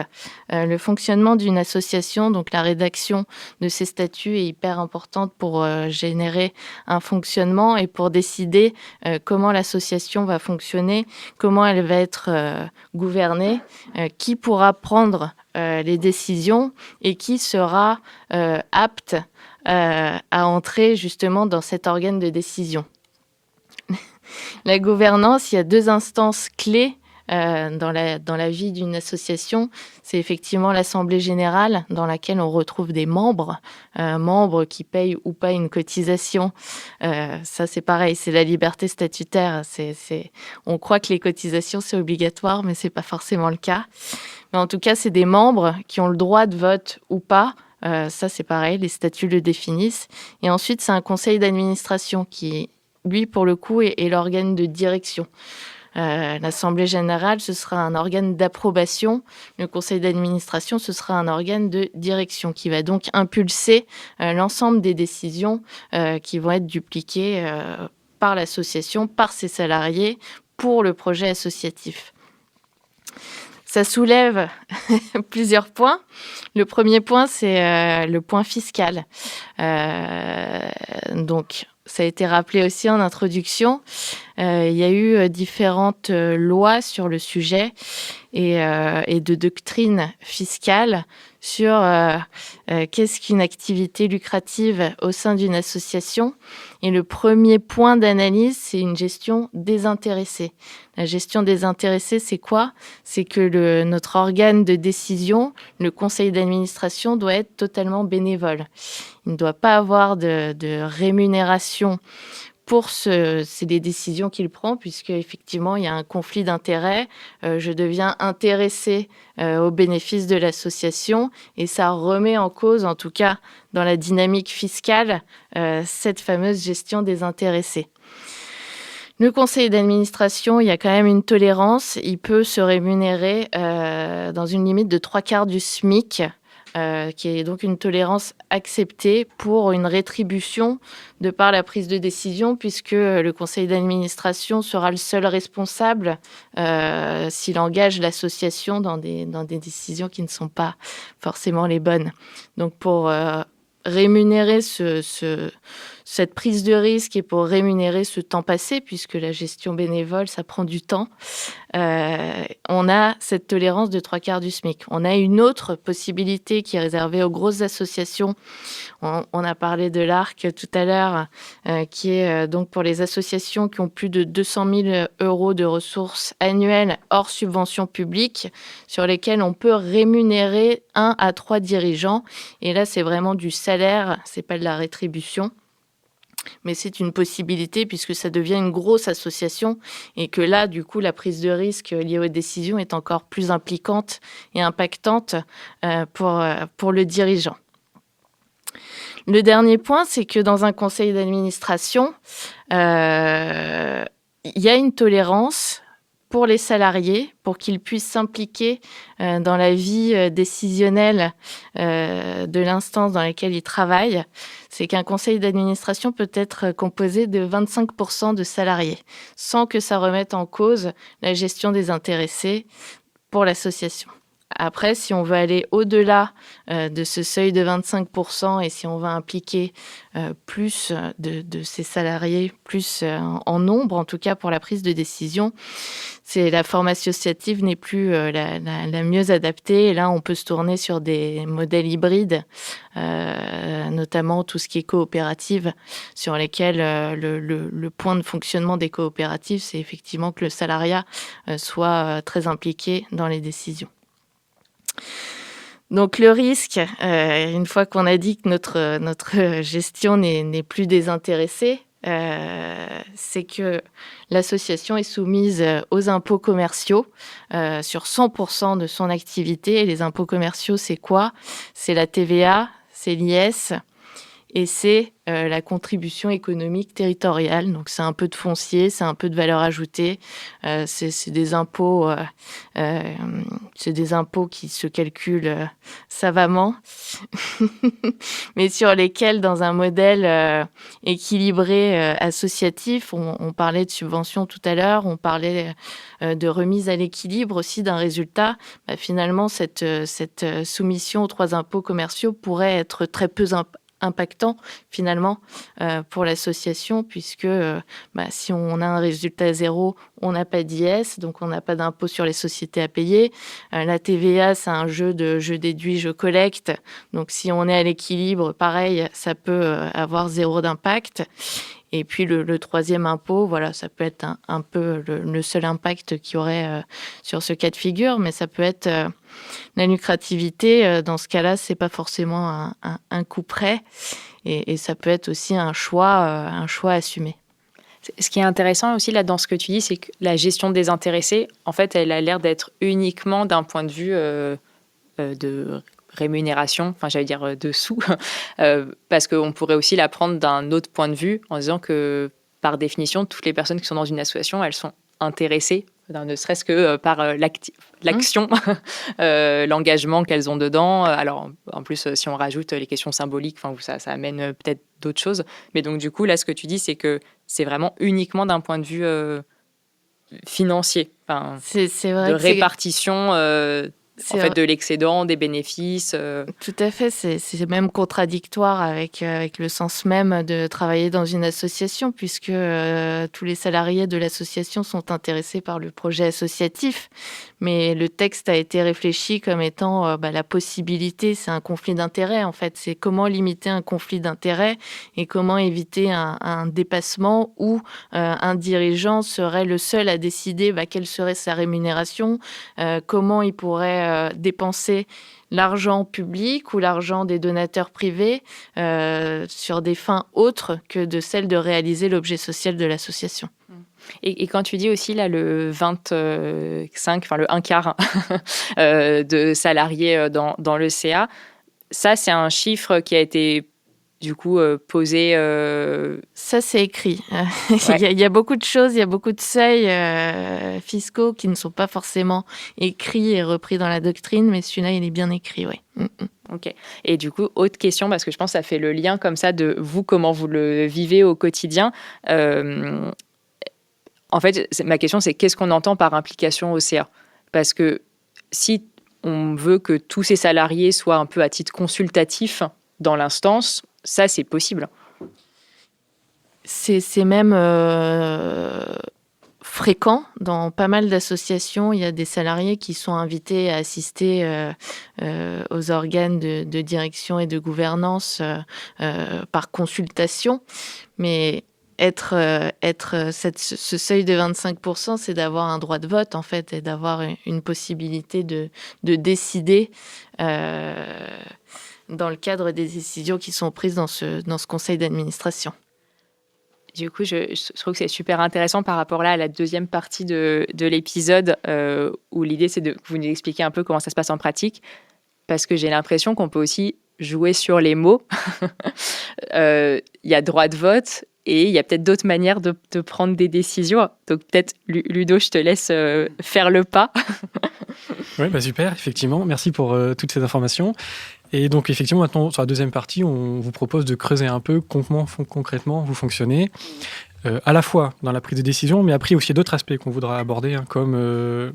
le fonctionnement d'une association. Donc la rédaction de ces statuts est hyper importante pour générer un fonctionnement et pour décider comment l'association va fonctionner, comment elle va être gouvernée, qui pourra prendre les décisions et qui sera apte à entrer justement dans cet organe de décision. La gouvernance, il y a 2 instances clés dans la vie d'une association. C'est effectivement l'Assemblée générale dans laquelle on retrouve des membres qui payent ou pas une cotisation. Ça, c'est pareil, c'est la liberté statutaire. On croit que les cotisations, c'est obligatoire, mais c'est pas forcément le cas. Mais en tout cas, c'est des membres qui ont le droit de vote ou pas. Ça, c'est pareil, les statuts le définissent. Et ensuite, c'est un conseil d'administration qui, lui, pour le coup, est l'organe de direction. L'Assemblée générale, ce sera un organe d'approbation. Le conseil d'administration, ce sera un organe de direction qui va donc impulser l'ensemble des décisions qui vont être dupliquées par l'association, par ses salariés, pour le projet associatif. Ça soulève plusieurs points. Le premier point, c'est le point fiscal. Donc, ça a été rappelé aussi en introduction. Il y a eu différentes lois sur le sujet et de doctrines fiscales sur qu'est-ce qu'une activité lucrative au sein d'une association. Et le premier point d'analyse, c'est une gestion désintéressée. La gestion désintéressée, c'est quoi ? C'est que notre organe de décision, le conseil d'administration, doit être totalement bénévole. Il ne doit pas avoir de rémunération pour c'est des décisions qu'il prend, puisque effectivement il y a un conflit d'intérêts. Je deviens intéressé aux bénéfices de l'association et ça remet en cause, en tout cas dans la dynamique fiscale, cette fameuse gestion désintéressée. Le conseil d'administration, il y a quand même une tolérance. Il peut se rémunérer dans une limite de 3/4 du SMIC. Qui est donc une tolérance acceptée pour une rétribution de par la prise de décision, puisque le conseil d'administration sera le seul responsable s'il engage l'association dans des décisions qui ne sont pas forcément les bonnes. Donc pour rémunérer cette prise de risque et pour rémunérer ce temps passé, puisque la gestion bénévole, ça prend du temps, on a cette tolérance de 3/4 du SMIC. On a une autre possibilité qui est réservée aux grosses associations. On a parlé de l'ARC tout à l'heure, qui est donc pour les associations qui ont plus de 200 000 € de ressources annuelles hors subvention publique, sur lesquelles on peut rémunérer 1 à 3 dirigeants. Et là, c'est vraiment du salaire, c'est pas de la rétribution. Mais c'est une possibilité puisque ça devient une grosse association et que là, du coup, la prise de risque liée aux décisions est encore plus impliquante et impactante pour le dirigeant. Le dernier point, c'est que dans un conseil d'administration, il y a une tolérance pour les salariés, pour qu'ils puissent s'impliquer dans la vie décisionnelle de l'instance dans laquelle ils travaillent. C'est qu'un conseil d'administration peut être composé de 25% de salariés, sans que ça remette en cause la gestion des intéressés pour l'association. Après, si on veut aller au-delà de ce seuil de 25% et si on veut impliquer plus de ces salariés, plus en nombre, en tout cas pour la prise de décision, la forme associative n'est plus la mieux adaptée. Et là, on peut se tourner sur des modèles hybrides, notamment tout ce qui est coopérative, sur lesquels le point de fonctionnement des coopératives, c'est effectivement que le salariat soit très impliqué dans les décisions. Donc le risque, une fois qu'on a dit que notre gestion n'est plus désintéressée, c'est que l'association est soumise aux impôts commerciaux sur 100% de son activité. Et les impôts commerciaux, c'est quoi ? C'est la TVA, c'est l'IS et c'est la contribution économique territoriale. Donc c'est un peu de foncier, c'est un peu de valeur ajoutée, c'est des impôts, qui se calculent savamment, mais sur lesquels, dans un modèle équilibré associatif, on parlait de subventions tout à l'heure, on parlait de remise à l'équilibre aussi d'un résultat. Finalement, cette soumission aux 3 impôts commerciaux pourrait être très peu impactant finalement pour l'association puisque si on a un résultat zéro, on n'a pas d'IS, donc on n'a pas d'impôt sur les sociétés à payer. La TVA, c'est un jeu de je déduis, je collecte. Donc si on est à l'équilibre, pareil, ça peut avoir 0 d'impact. Et puis le troisième impôt, voilà, ça peut être un peu le seul impact qu'il y aurait sur ce cas de figure, mais ça peut être la lucrativité. Dans ce cas-là, c'est pas forcément un coup près, et ça peut être aussi un choix assumé. Ce qui est intéressant aussi là dans ce que tu dis, c'est que la gestion des intéressés, en fait, elle a l'air d'être uniquement d'un point de vue de rémunération, enfin j'allais dire de sous, parce qu'on pourrait aussi la prendre d'un autre point de vue en disant que par définition, toutes les personnes qui sont dans une association, elles sont intéressées, ne serait-ce que par l'action, l'engagement qu'elles ont dedans. Alors en plus, si on rajoute les questions symboliques, ça amène peut-être d'autres choses. Mais donc du coup, là, ce que tu dis, c'est que c'est vraiment uniquement d'un point de vue financier, c'est vrai de répartition de l'excédent, des bénéfices. Tout à fait, c'est même contradictoire avec le sens même de travailler dans une association, puisque tous les salariés de l'association sont intéressés par le projet associatif. Mais le texte a été réfléchi comme étant la possibilité, c'est un conflit d'intérêts en fait. C'est comment limiter un conflit d'intérêts et comment éviter un dépassement où un dirigeant serait le seul à décider quelle serait sa rémunération, comment il pourrait dépenser l'argent public ou l'argent des donateurs privés sur des fins autres que de celles de réaliser l'objet social de l'association. Et quand tu dis aussi là le 25, le 1/4 de salariés dans le CA, ça c'est un chiffre qui a été du coup posé. Ça c'est écrit. Ouais. Il y a beaucoup de choses, il y a beaucoup de seuils fiscaux qui ne sont pas forcément écrits et repris dans la doctrine, mais celui-là il est bien écrit, oui. Ok. Et du coup, autre question, parce que je pense que ça fait le lien comme ça de vous, comment vous le vivez au quotidien. En fait, ma question, c'est qu'est-ce qu'on entend par implication au CA ? Parce que si on veut que tous ces salariés soient un peu à titre consultatif dans l'instance, ça, c'est possible. C'est même fréquent. Dans pas mal d'associations, il y a des salariés qui sont invités à assister aux organes de direction et de gouvernance par consultation. Mais ce seuil de 25%, c'est d'avoir un droit de vote, en fait, et d'avoir une possibilité de décider dans le cadre des décisions qui sont prises dans ce conseil d'administration. Du coup, je trouve que c'est super intéressant par rapport là à la deuxième partie de l'épisode où l'idée, c'est de vous nous expliquer un peu comment ça se passe en pratique, parce que j'ai l'impression qu'on peut aussi jouer sur les mots. Il y a droit de vote et il y a peut-être d'autres manières de prendre des décisions. Donc peut-être, Ludo, je te laisse faire le pas. Oui, super, effectivement. Merci pour toutes ces informations. Et donc, effectivement, maintenant, sur la deuxième partie, on vous propose de creuser un peu comment concrètement vous fonctionnez, à la fois dans la prise de décision, mais après aussi d'autres aspects qu'on voudra aborder, comme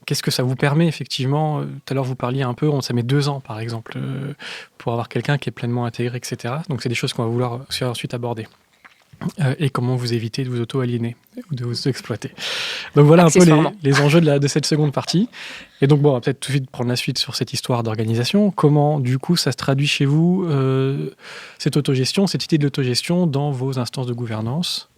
qu'est-ce que ça vous permet, effectivement. Tout à l'heure, vous parliez un peu, ça met 2 ans, par exemple, pour avoir quelqu'un qui est pleinement intégré, etc. Donc, c'est des choses qu'on va vouloir aussi ensuite aborder. Et comment vous éviter de vous auto-aliéner ou de vous exploiter. Donc voilà un peu les enjeux de cette seconde partie. Et donc on va peut-être tout de suite prendre la suite sur cette histoire d'organisation. Comment du coup ça se traduit chez vous, cette autogestion, cette idée de l'autogestion dans vos instances de gouvernance ?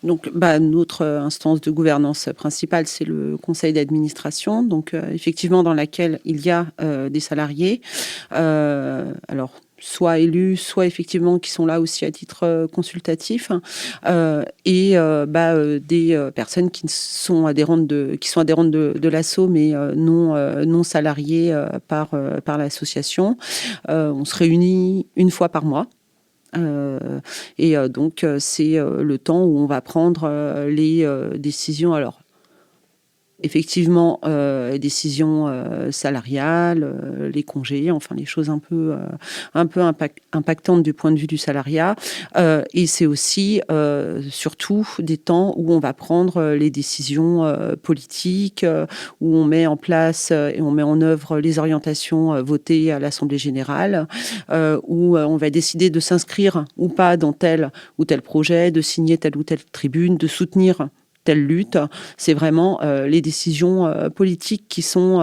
Donc, notre instance de gouvernance principale, c'est le conseil d'administration, donc effectivement dans laquelle il y a des salariés. Alors, soit élus, soit effectivement qui sont là aussi à titre consultatif, et des personnes qui sont adhérentes de l'asso, mais non salariées par l'association. On se réunit une fois par mois. Donc, c'est le temps où on va prendre les décisions. Alors, effectivement, décisions salariales, les congés, enfin les choses un peu impactantes du point de vue du salariat. Et c'est aussi surtout des temps où on va prendre les décisions politiques, où on met en place et on met en œuvre les orientations votées à l'Assemblée générale, où on va décider de s'inscrire ou pas dans tel ou tel projet, de signer telle ou telle tribune, de soutenir telle lutte. C'est vraiment les décisions politiques qui sont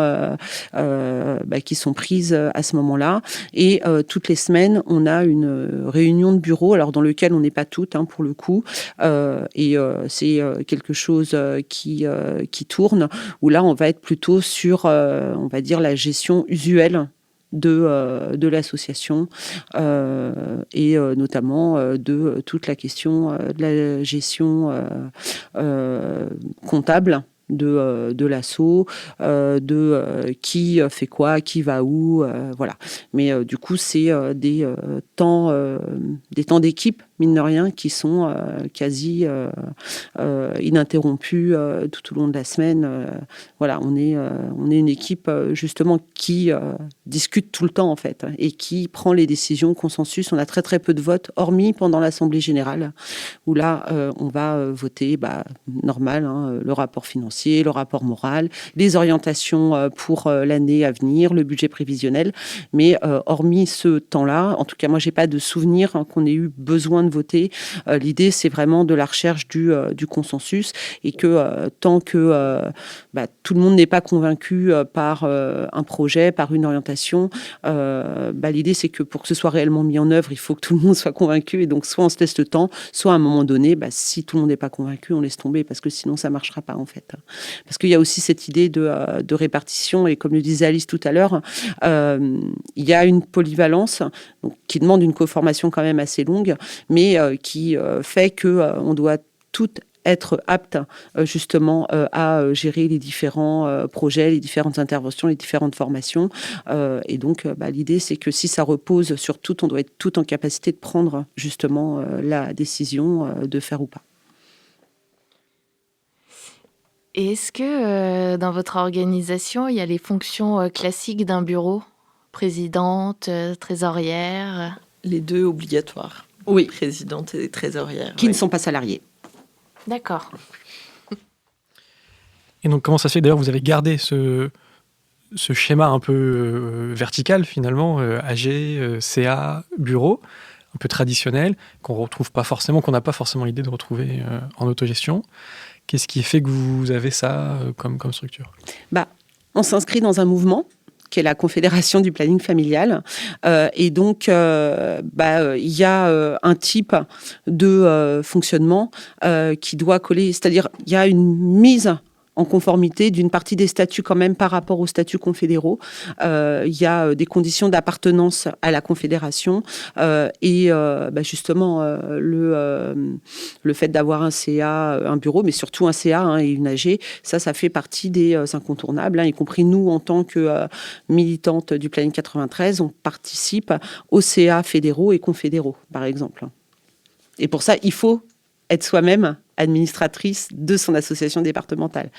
prises à ce moment-là. Et toutes les semaines, on a une réunion de bureau, alors dans lequel on n'est pas toutes, pour le coup, c'est quelque chose qui tourne, où là, on va être plutôt sur, on va dire, la gestion usuelle de l'association, et notamment de toute la question de la gestion comptable de l'asso, qui fait quoi, qui va où, voilà. Mais du coup, c'est des temps d'équipe, mine de rien, qui sont quasi ininterrompus tout au long de la semaine. Voilà, on est une équipe justement qui discute tout le temps en fait et qui prend les décisions consensus. On a très très peu de votes, hormis pendant l'Assemblée générale, où là on va voter normal, le rapport financier, le rapport moral, les orientations pour l'année à venir, le budget prévisionnel. Mais hormis ce temps-là, en tout cas moi j'ai pas de souvenir qu'on ait eu besoin de voter. L'idée c'est vraiment de la recherche du consensus, et que tant que tout le monde n'est pas convaincu par un projet, par une orientation, l'idée c'est que pour que ce soit réellement mis en œuvre, il faut que tout le monde soit convaincu, et donc soit on se laisse le temps, soit à un moment donné, si tout le monde n'est pas convaincu, on laisse tomber, parce que sinon ça marchera pas en fait. Parce qu'il y a aussi cette idée de répartition, et comme le disait Alice tout à l'heure, il y a une polyvalence donc, qui demande une co-formation quand même assez longue, mais qui fait qu'on doit toutes être apte justement à gérer les différents projets, les différentes interventions, les différentes formations. Et donc, l'idée, c'est que si ça repose sur tout, on doit être tout en capacité de prendre justement la décision de faire ou pas. Et est-ce que dans votre organisation, il y a les fonctions classiques d'un bureau ? Présidente, trésorière ? Les deux obligatoires. Oui. Présidente et trésorière. Qui ne sont pas salariés. D'accord. Et donc, comment ça se fait ? D'ailleurs, vous avez gardé ce schéma un peu vertical, finalement, AG, CA, bureau, un peu traditionnel, qu'on retrouve pas forcément, qu'on n'a pas forcément l'idée de retrouver en autogestion. Qu'est-ce qui fait que vous avez ça comme structure ? On s'inscrit dans un mouvement qui est la Confédération du planning familial. Et donc, il y a un type de fonctionnement qui doit coller, c'est-à-dire il y a une mise en conformité d'une partie des statuts quand même par rapport aux statuts confédéraux. Il y a des conditions d'appartenance à la confédération et justement le fait d'avoir un CA, un bureau, mais surtout un CA et une AG, ça fait partie des incontournables, y compris nous en tant que militantes du Planning 93, on participe aux CA fédéraux et confédéraux, par exemple. Et pour ça, il faut être soi-même administratrice de son association départementale.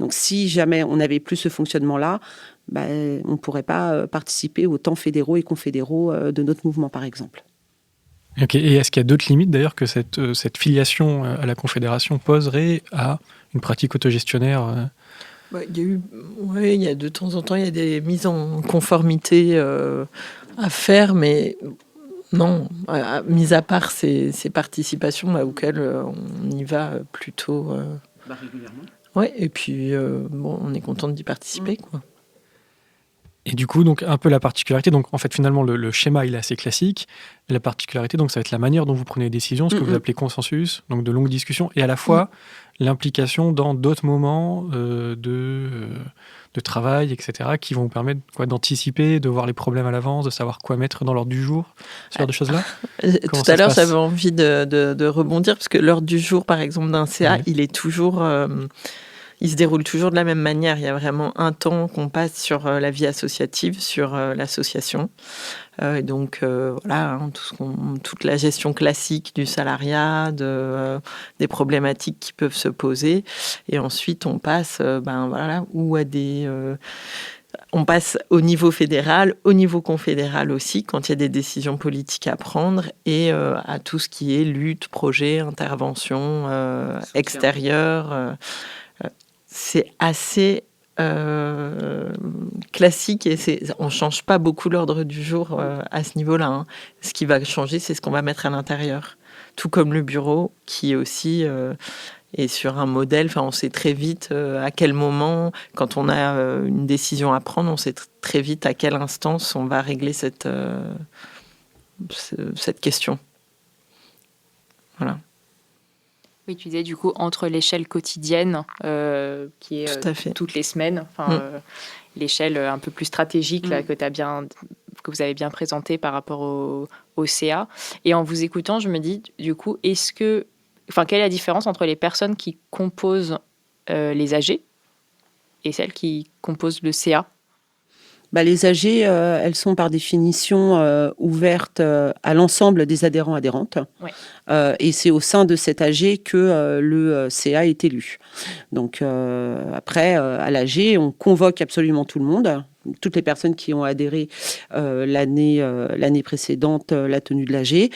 Donc, si jamais on n'avait plus ce fonctionnement-là, on ne pourrait pas participer aux temps fédéraux et confédéraux de notre mouvement, par exemple. Ok. Et est-ce qu'il y a d'autres limites, d'ailleurs, que cette filiation à la Confédération poserait à une pratique autogestionnaire il y a de temps en temps, il y a des mises en conformité à faire, mais non, mis à part ces participations auxquelles on y va plutôt... régulièrement. Oui, et puis on est content d'y participer, quoi. Et du coup, donc un peu la particularité, donc en fait finalement le schéma il est assez classique. La particularité, donc ça va être la manière dont vous prenez les décisions, ce que vous appelez consensus, donc de longues discussions, et à la fois l'implication dans d'autres moments de travail, etc., qui vont vous permettre d'anticiper, de voir les problèmes à l'avance, de savoir quoi mettre dans l'ordre du jour, ce genre de choses-là. Tout à l'heure, j'avais envie de rebondir, parce que l'ordre du jour, par exemple, d'un CA, il est toujours... il se déroule toujours de la même manière. Il y a vraiment un temps qu'on passe sur la vie associative, sur l'association. Et donc, toute la gestion classique du salariat, des problématiques qui peuvent se poser. Et ensuite, on passe on passe au niveau fédéral, au niveau confédéral aussi, quand il y a des décisions politiques à prendre, et à tout ce qui est lutte, projet, intervention extérieure. C'est assez classique et on ne change pas beaucoup l'ordre du jour à ce niveau-là. Ce qui va changer, c'est ce qu'on va mettre à l'intérieur. Tout comme le bureau, qui aussi est sur un modèle. On sait très vite à quel moment, quand on a une décision à prendre, on sait très vite à quelle instance on va régler cette question. Voilà. Oui, tu disais du coup entre l'échelle quotidienne, qui est toutes les semaines, l'échelle un peu plus stratégique là, que vous avez bien présentée par rapport au CA. Et en vous écoutant, je me dis du coup, quelle est la différence entre les personnes qui composent les AG et celles qui composent le CA ? Les AG, elles sont par définition ouvertes à l'ensemble des adhérents-adhérentes. Ouais. Et c'est au sein de cet AG que le CA est élu. Donc après, à l'AG, on convoque absolument tout le monde. Toutes les personnes qui ont adhéré l'année précédente, la tenue de l'AG.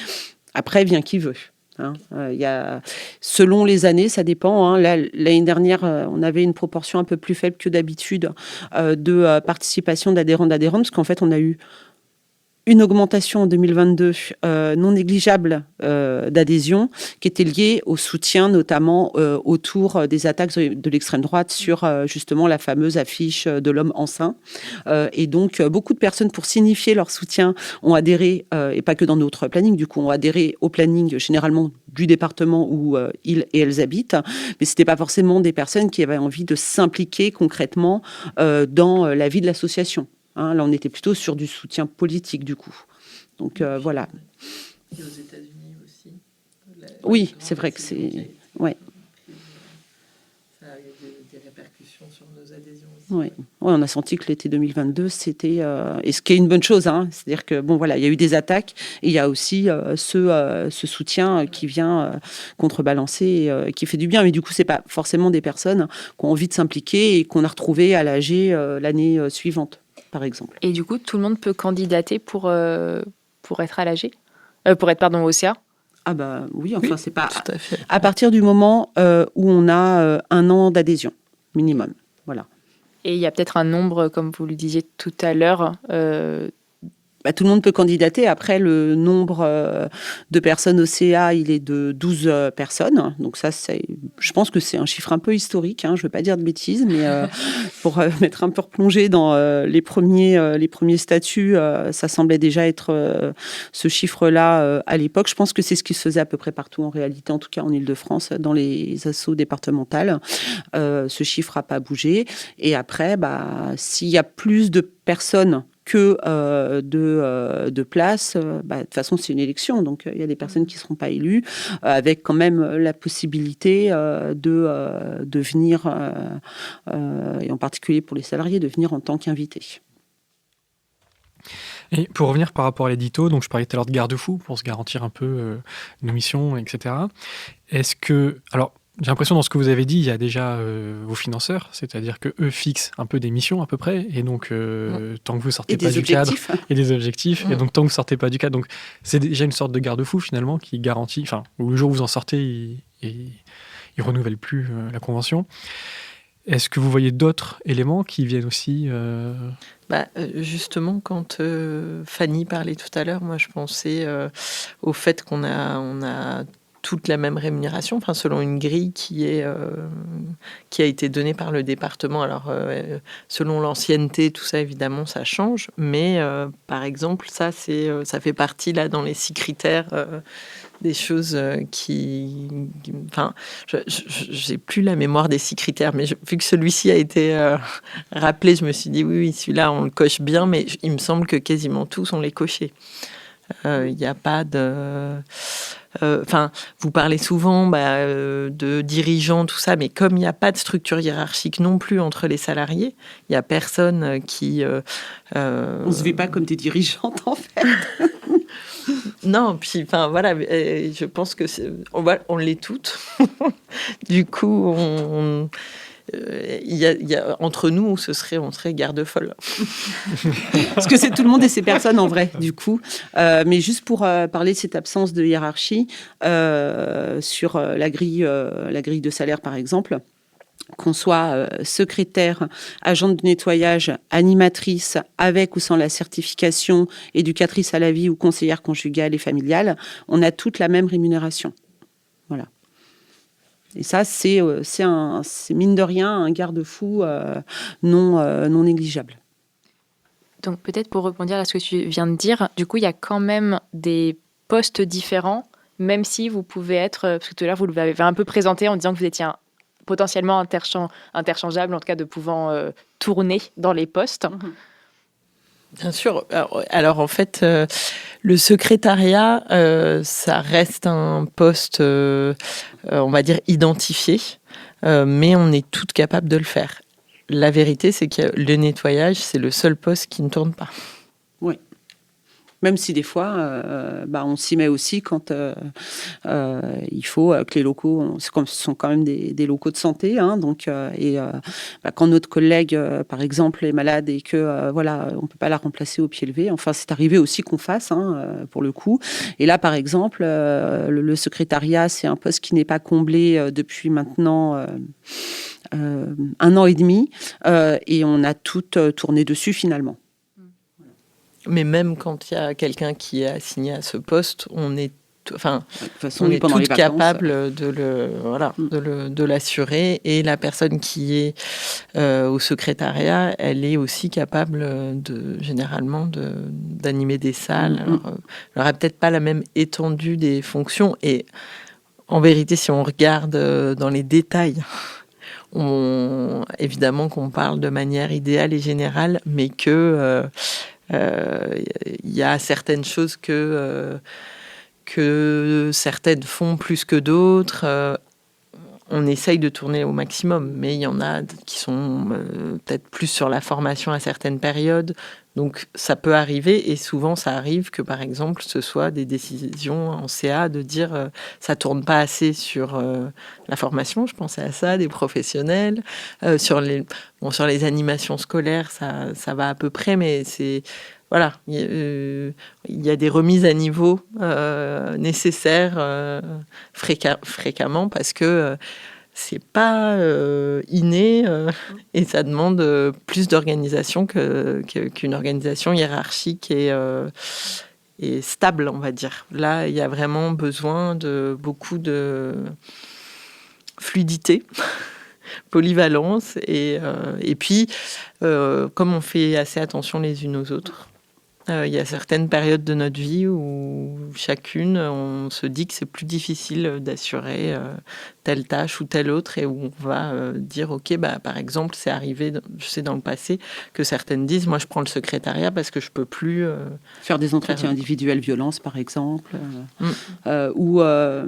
Après, vient qui veut. Selon les années, ça dépend. L'année dernière, on avait une proportion un peu plus faible que d'habitude de participation d'adhérents, parce qu'en fait, on a eu une augmentation en 2022 non négligeable d'adhésion qui était liée au soutien notamment autour des attaques de l'extrême droite sur justement la fameuse affiche de l'homme enceint. Et donc, beaucoup de personnes, pour signifier leur soutien, ont adhéré, et pas que dans notre planning, du coup, ont adhéré au planning généralement du département où ils et elles habitent, mais ce n'était pas forcément des personnes qui avaient envie de s'impliquer concrètement dans la vie de l'association. Là, on était plutôt sur du soutien politique, du coup. Donc, voilà. Et aux États-Unis aussi. Oui, c'est vrai que c'est... Ouais. Ça a eu des répercussions sur nos adhésions aussi. Oui, on a senti que l'été 2022, c'était... et ce qui est une bonne chose, c'est-à-dire que, il y a eu des attaques, et il y a aussi ce soutien qui vient contrebalancer, qui fait du bien. Mais du coup, ce n'est pas forcément des personnes qui ont envie de s'impliquer et qu'on a retrouvées à l'AG l'année suivante, par exemple. Et du coup, tout le monde peut candidater pour être à l'AG pour être, au CA ? Ah oui, enfin, c'est pas... Tout à fait. À partir du moment où on a 1 an d'adhésion, minimum. Voilà. Et il y a peut-être un nombre, comme vous le disiez tout à l'heure, tout le monde peut candidater. Après, le nombre de personnes au CA, il est de 12 personnes. Donc ça, je pense que c'est un chiffre un peu historique. Je ne veux pas dire de bêtises, mais pour m'être un peu replongée dans les premiers statuts, ça semblait déjà être ce chiffre-là à l'époque. Je pense que c'est ce qui se faisait à peu près partout en réalité, en tout cas en Ile-de-France, dans les assos départementales. Ce chiffre n'a pas bougé. Et après, s'il y a plus de personnes que de places, de toute façon c'est une élection, donc il y a des personnes qui ne seront pas élues, avec quand même la possibilité de venir, et en particulier pour les salariés, de venir en tant qu'invités. Et pour revenir par rapport à l'édito, donc je parlais tout à l'heure de garde-fous pour se garantir un peu nos missions, etc. Est-ce que... Alors, j'ai l'impression dans ce que vous avez dit, il y a déjà vos financeurs, c'est-à-dire qu'eux fixent un peu des missions à peu près, et donc tant que vous ne sortez pas du cadre, et des objectifs, et donc tant que vous ne sortez pas du cadre, donc c'est déjà une sorte de garde-fou finalement qui garantit, enfin, le jour où vous en sortez, il ne renouvelle plus la convention. Est-ce que vous voyez d'autres éléments qui viennent aussi justement, quand Fanny parlait tout à l'heure, moi je pensais au fait qu'on a toute la même rémunération, selon une grille qui a été donnée par le département. Alors, selon l'ancienneté, tout ça, évidemment, ça change. Mais, par exemple, ça fait partie, là, dans les 6 critères des choses qui... Enfin, j'ai plus la mémoire des 6 critères, mais vu que celui-ci a été rappelé, je me suis dit, oui, celui-là, on le coche bien, mais il me semble que quasiment tous, on les cochait. Il n'y a pas de... vous parlez souvent de dirigeants, tout ça, mais comme il n'y a pas de structure hiérarchique non plus entre les salariés, il n'y a personne qui... On ne se vit pas comme des dirigeantes, en fait. Non, puis voilà, je pense que on l'est toutes. Du coup, il y a entre nous, on serait garde-folle. Parce que c'est tout le monde et ces personnes en vrai, du coup. Mais juste pour parler de cette absence de hiérarchie sur la grille de salaire, par exemple. Qu'on soit secrétaire, agent de nettoyage, animatrice, avec ou sans la certification, éducatrice à la vie ou conseillère conjugale et familiale, on a toute la même rémunération. Voilà. Et ça, c'est mine de rien un garde-fou non négligeable. Donc peut-être pour rebondir à ce que tu viens de dire, du coup, il y a quand même des postes différents, même si vous pouvez être... Parce que tout à l'heure, vous l'avez un peu présenté en disant que vous étiez potentiellement interchangeable, en tout cas de pouvant tourner dans les postes. Bien sûr. Alors en fait, le secrétariat, ça reste un poste, on va dire, identifié, mais on est toutes capables de le faire. La vérité, c'est que le nettoyage, c'est le seul poste qui ne tourne pas. Oui. Même si des fois, on s'y met aussi quand il faut que les locaux, ce sont quand même des locaux de santé, donc quand notre collègue, par exemple, est malade et que on peut pas la remplacer au pied levé. Enfin, c'est arrivé aussi qu'on fasse, pour le coup. Et là, par exemple, le secrétariat, c'est un poste qui n'est pas comblé depuis maintenant 1 an et demi, et on a toutes tourné dessus finalement. Mais même quand il y a quelqu'un qui est assigné à ce poste, on est toutes capables de l'assurer. Et la personne qui est au secrétariat, elle est aussi capable généralement d'animer des salles. Alors, elle n'aura peut-être pas la même étendue des fonctions. Et en vérité, si on regarde dans les détails, évidemment qu'on parle de manière idéale et générale, mais que... y a certaines choses que certaines font plus que d'autres. On essaye de tourner au maximum, mais il y en a qui sont peut-être plus sur la formation à certaines périodes. Donc ça peut arriver, et souvent ça arrive que par exemple ce soit des décisions en CA de dire ça tourne pas assez sur la formation, je pensais à ça, des professionnels, sur les animations scolaires ça va à peu près, mais c'est voilà, il y a des remises à niveau nécessaires fréquemment, parce que c'est pas inné et ça demande plus d'organisation qu'une organisation hiérarchique et stable, on va dire. Là, il y a vraiment besoin de beaucoup de fluidité, polyvalence et puis, comme on fait assez attention les unes aux autres, il y a certaines périodes de notre vie où chacune, on se dit que c'est plus difficile d'assurer telle tâche ou telle autre et où on va dire, ok, par exemple, c'est arrivé, je sais dans le passé, que certaines disent, moi je prends le secrétariat parce que je peux plus... faire des entretiens individuels violence, par exemple. Ou à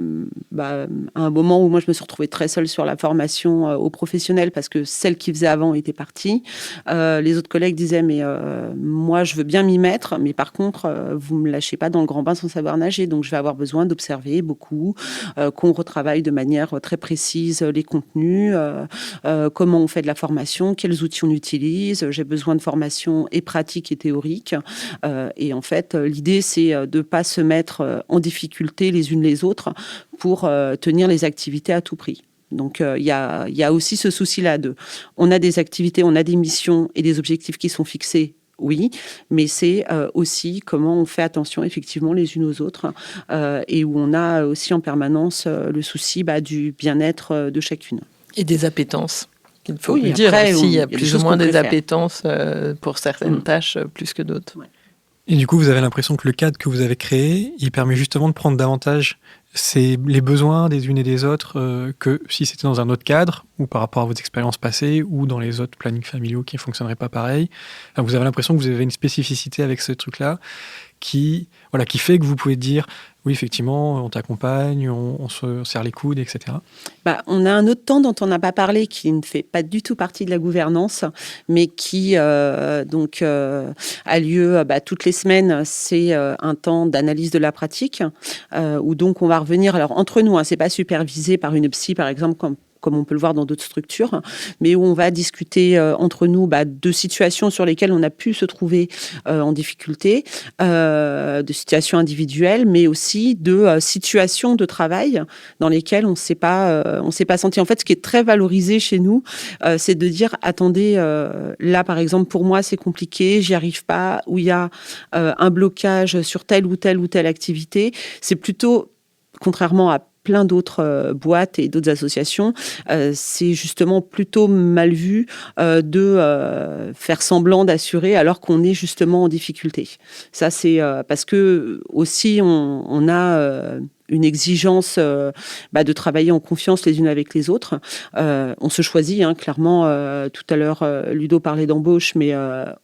un moment où moi je me suis retrouvée très seule sur la formation aux professionnels parce que celle qui faisait avant était partie. Les autres collègues disaient, mais moi je veux bien m'y mettre, mais par contre, vous me lâchez pas dans le grand bain sans savoir nager, donc je vais avoir besoin d'observer beaucoup, qu'on retravaille de manière très précise les contenus, comment on fait de la formation, quels outils on utilise. J'ai besoin de formation et pratique et théorique. Et en fait, l'idée, c'est de ne pas se mettre en difficulté les unes les autres pour tenir les activités à tout prix. Donc, il y a aussi ce souci-là on a des activités, on a des missions et des objectifs qui sont fixés. Oui, mais c'est aussi comment on fait attention effectivement les unes aux autres et où on a aussi en permanence le souci du bien-être de chacune. Et des appétences. Il faut le dire aussi, il y a plus ou moins des appétences pour certaines tâches plus que d'autres. Ouais. Et du coup, vous avez l'impression que le cadre que vous avez créé, il permet justement de prendre davantage les besoins des unes et des autres que si c'était dans un autre cadre ou par rapport à vos expériences passées ou dans les autres plannings familiaux qui ne fonctionneraient pas pareil. Enfin, vous avez l'impression que vous avez une spécificité avec ce truc-là qui fait que vous pouvez dire oui, effectivement, on t'accompagne, on se serre les coudes, etc. On a un autre temps dont on n'a pas parlé, qui ne fait pas du tout partie de la gouvernance, mais qui a lieu toutes les semaines. C'est un temps d'analyse de la pratique, où donc on va revenir, alors entre nous, c'est pas supervisé par une psy, par exemple, comme on peut le voir dans d'autres structures, mais où on va discuter entre nous de situations sur lesquelles on a pu se trouver en difficulté, de situations individuelles, mais aussi de situations de travail dans lesquelles on s'est pas senti. En fait, ce qui est très valorisé chez nous, c'est de dire attendez, là par exemple pour moi c'est compliqué, j'y arrive pas, où il y a un blocage sur telle ou telle activité. C'est plutôt, contrairement à plein d'autres boîtes et d'autres associations, c'est justement plutôt mal vu de faire semblant d'assurer alors qu'on est justement en difficulté. Ça, c'est parce que aussi on a une exigence de travailler en confiance les unes avec les autres. On se choisit, clairement. Tout à l'heure, Ludo parlait d'embauche, mais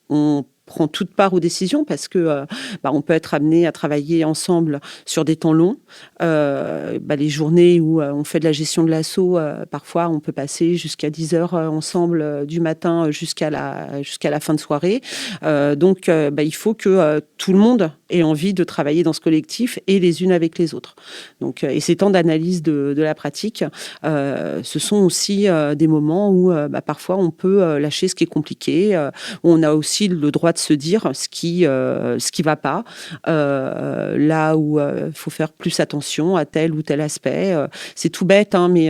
on prend toute part aux décisions parce que on peut être amené à travailler ensemble sur des temps longs. Les journées où on fait de la gestion de l'assaut, parfois on peut passer jusqu'à 10 heures ensemble du matin jusqu'à la fin de soirée. Donc il faut que tout le monde ait envie de travailler dans ce collectif et les unes avec les autres. Donc, et ces temps d'analyse de la pratique, ce sont aussi des moments où parfois on peut lâcher ce qui est compliqué, où on a aussi le droit de se dire ce qui va pas, là où faut faire plus attention à tel ou tel aspect. C'est tout bête, mais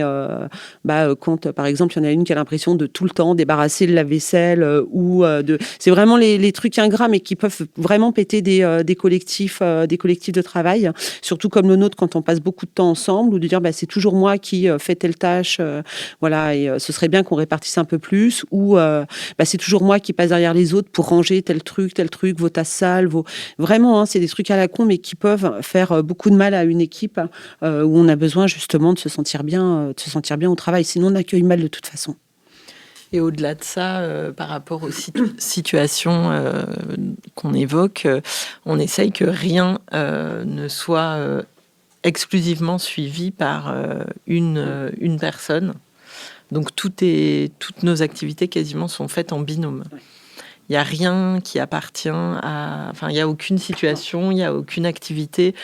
quand par exemple il y en a une qui a l'impression de tout le temps débarrasser le lave-vaisselle c'est vraiment les trucs ingrats, mais qui peuvent vraiment péter des collectifs de travail, surtout comme le nôtre quand on passe beaucoup de temps ensemble, ou de dire c'est toujours moi qui fais telle tâche, et ce serait bien qu'on répartisse un peu plus, ou c'est toujours moi qui passe derrière les autres pour ranger tel truc, vos tasses sales, vraiment, c'est des trucs à la con, mais qui peuvent faire beaucoup de mal à une équipe où on a besoin justement de se sentir bien au travail. Sinon, on accueille mal de toute façon. Et au-delà de ça, par rapport aux situations qu'on évoque, on essaye que rien ne soit exclusivement suivi par une personne. Donc toutes nos activités quasiment sont faites en binôme. Il n'y a rien qui appartient à... Enfin, il n'y a aucune situation, il n'y a aucune activité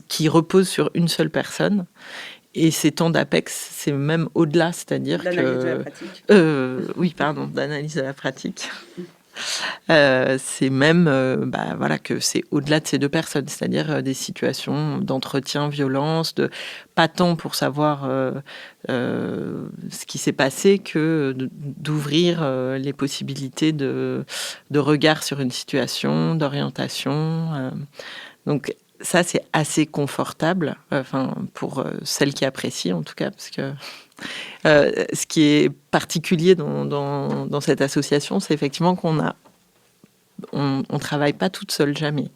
qui repose sur une seule personne. Et ces temps d'APEX, c'est même au-delà, c'est-à-dire d'analyse de la pratique. Oui, pardon, d'analyse de la pratique. C'est même que c'est au-delà de ces deux personnes, c'est-à-dire des situations d'entretien, violence, pas tant pour savoir ce qui s'est passé que d'ouvrir les possibilités de regard sur une situation, d'orientation. Donc ça, c'est assez confortable, pour celles qui apprécient en tout cas, parce que ce qui est particulier dans cette association, c'est effectivement qu'on travaille pas toute seule, jamais.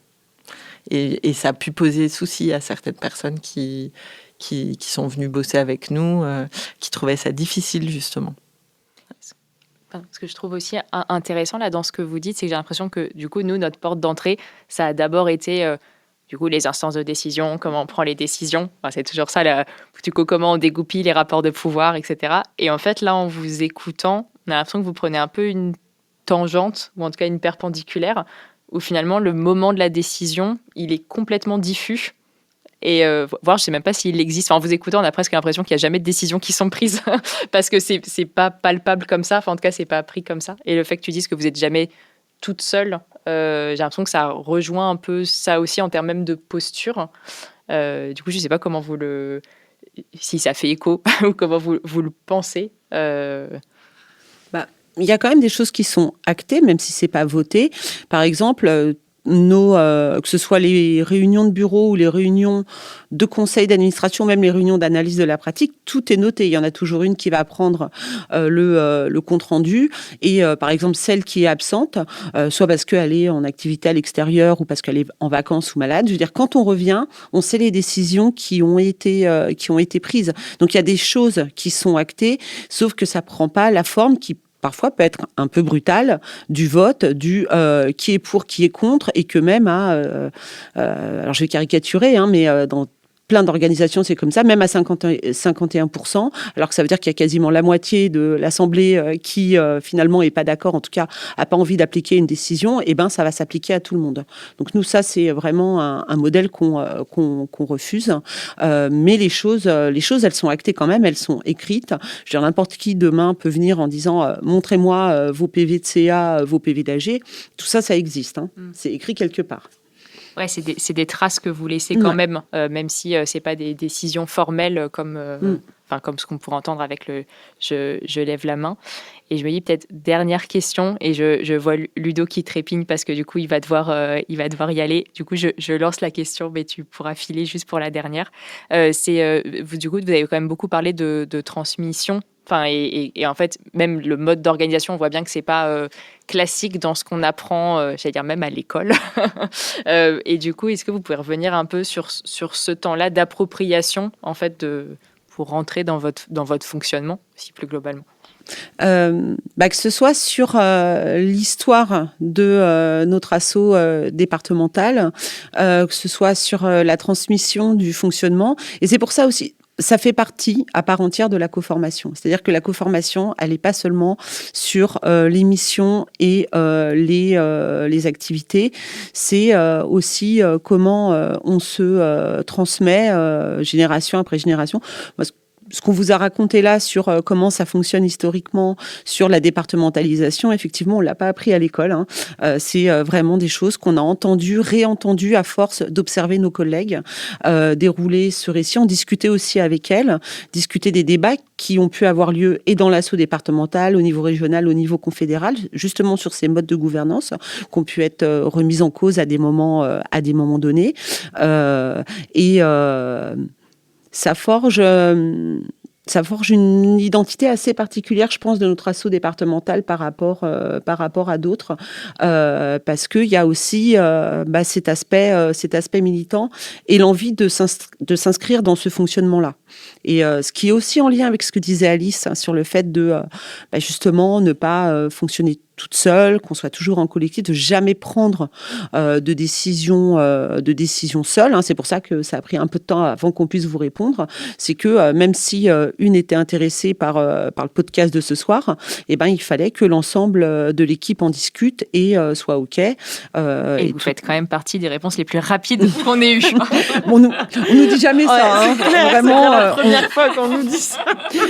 Et ça a pu poser souci à certaines personnes qui sont venues bosser avec nous, qui trouvaient ça difficile, justement. Ce que je trouve aussi intéressant là dans ce que vous dites, c'est que j'ai l'impression que du coup, nous, notre porte d'entrée, ça a d'abord été du coup les instances de décision, comment on prend les décisions. Enfin, c'est toujours ça, du coup, comment on dégoupille les rapports de pouvoir, etc. Et en fait, là, en vous écoutant, on a l'impression que vous prenez un peu une tangente, ou en tout cas une perpendiculaire, où finalement, le moment de la décision, il est complètement diffus. Et voire, je ne sais même pas s'il existe. En vous écoutant, on a presque l'impression qu'il n'y a jamais de décisions qui sont prises parce que c'est pas palpable comme ça. Enfin, en tout cas, c'est pas pris comme ça. Et le fait que tu dises que vous n'êtes jamais toute seule, j'ai l'impression que ça rejoint un peu ça aussi en termes même de posture. Du coup, je ne sais pas comment si ça fait écho ou comment vous le pensez. Il y a quand même des choses qui sont actées, même si c'est pas voté. Par exemple, que ce soit les réunions de bureau ou les réunions de conseil d'administration, même les réunions d'analyse de la pratique, tout est noté. Il y en a toujours une qui va prendre le compte-rendu. Et par exemple, celle qui est absente, soit parce qu'elle est en activité à l'extérieur ou parce qu'elle est en vacances ou malade, je veux dire, quand on revient, on sait les décisions qui ont été prises. Donc, il y a des choses qui sont actées, sauf que ça prend pas la forme qui parfois peut être un peu brutal, du vote, qui est pour, qui est contre, et que même alors je vais caricaturer, mais dans plein d'organisations, c'est comme ça, même à 51%, alors que ça veut dire qu'il y a quasiment la moitié de l'Assemblée qui finalement n'est pas d'accord, en tout cas n'a pas envie d'appliquer une décision, et ben ça va s'appliquer à tout le monde. Donc nous, ça c'est vraiment un modèle qu'on refuse, mais les choses elles sont actées quand même, elles sont écrites. Je veux dire, n'importe qui demain peut venir en disant montrez-moi vos PV de CA, vos PV d'AG, tout ça, ça existe, c'est écrit quelque part. Ouais, c'est des traces que vous laissez quand même si c'est pas des décisions formelles comme ce qu'on pourrait entendre avec le je lève la main. Et je me dis peut-être dernière question, et je vois Ludo qui trépigne parce que du coup il va devoir y aller. Du coup je lance la question, mais tu pourras filer juste pour la dernière. Du coup vous avez quand même beaucoup parlé de transmission. Enfin, et en fait, même le mode d'organisation, on voit bien que c'est pas classique dans ce qu'on apprend, j'allais dire même à l'école. Et du coup, est-ce que vous pouvez revenir un peu sur ce temps-là d'appropriation, en fait, pour rentrer dans votre fonctionnement, aussi plus globalement? Que ce soit sur l'histoire de notre asso départemental, que ce soit sur la transmission du fonctionnement, et c'est pour ça aussi. Ça fait partie à part entière de la co-formation. C'est-à-dire que la co-formation, elle n'est pas seulement sur les missions et les activités. C'est aussi comment on se transmet génération après génération. Moi, ce qu'on vous a raconté là sur comment ça fonctionne historiquement, sur la départementalisation, effectivement, on l'a pas appris à l'école. C'est vraiment des choses qu'on a entendues, réentendues à force d'observer nos collègues dérouler ce récit. On discutait aussi avec elles, discuter des débats qui ont pu avoir lieu et dans l'asso départemental, au niveau régional, au niveau confédéral, justement sur ces modes de gouvernance qui ont pu être remis en cause à des moments donnés. Ça forge une identité assez particulière, je pense, de notre asso départemental par rapport à d'autres, parce qu'il y a aussi cet aspect militant et l'envie de s'inscrire dans ce fonctionnement-là. Et ce qui est aussi en lien avec ce que disait Alice sur le fait de justement ne pas fonctionner toute seule, qu'on soit toujours en collectif, de jamais prendre de décision seule. C'est pour ça que ça a pris un peu de temps avant qu'on puisse vous répondre. C'est que même si une était intéressée par le podcast de ce soir, il fallait que l'ensemble de l'équipe en discute et soit OK. Et vous faites quand même partie des réponses les plus rapides qu'on ait eues. On nous dit jamais ça. C'est clair, vraiment, c'est la première fois qu'on nous dit ça.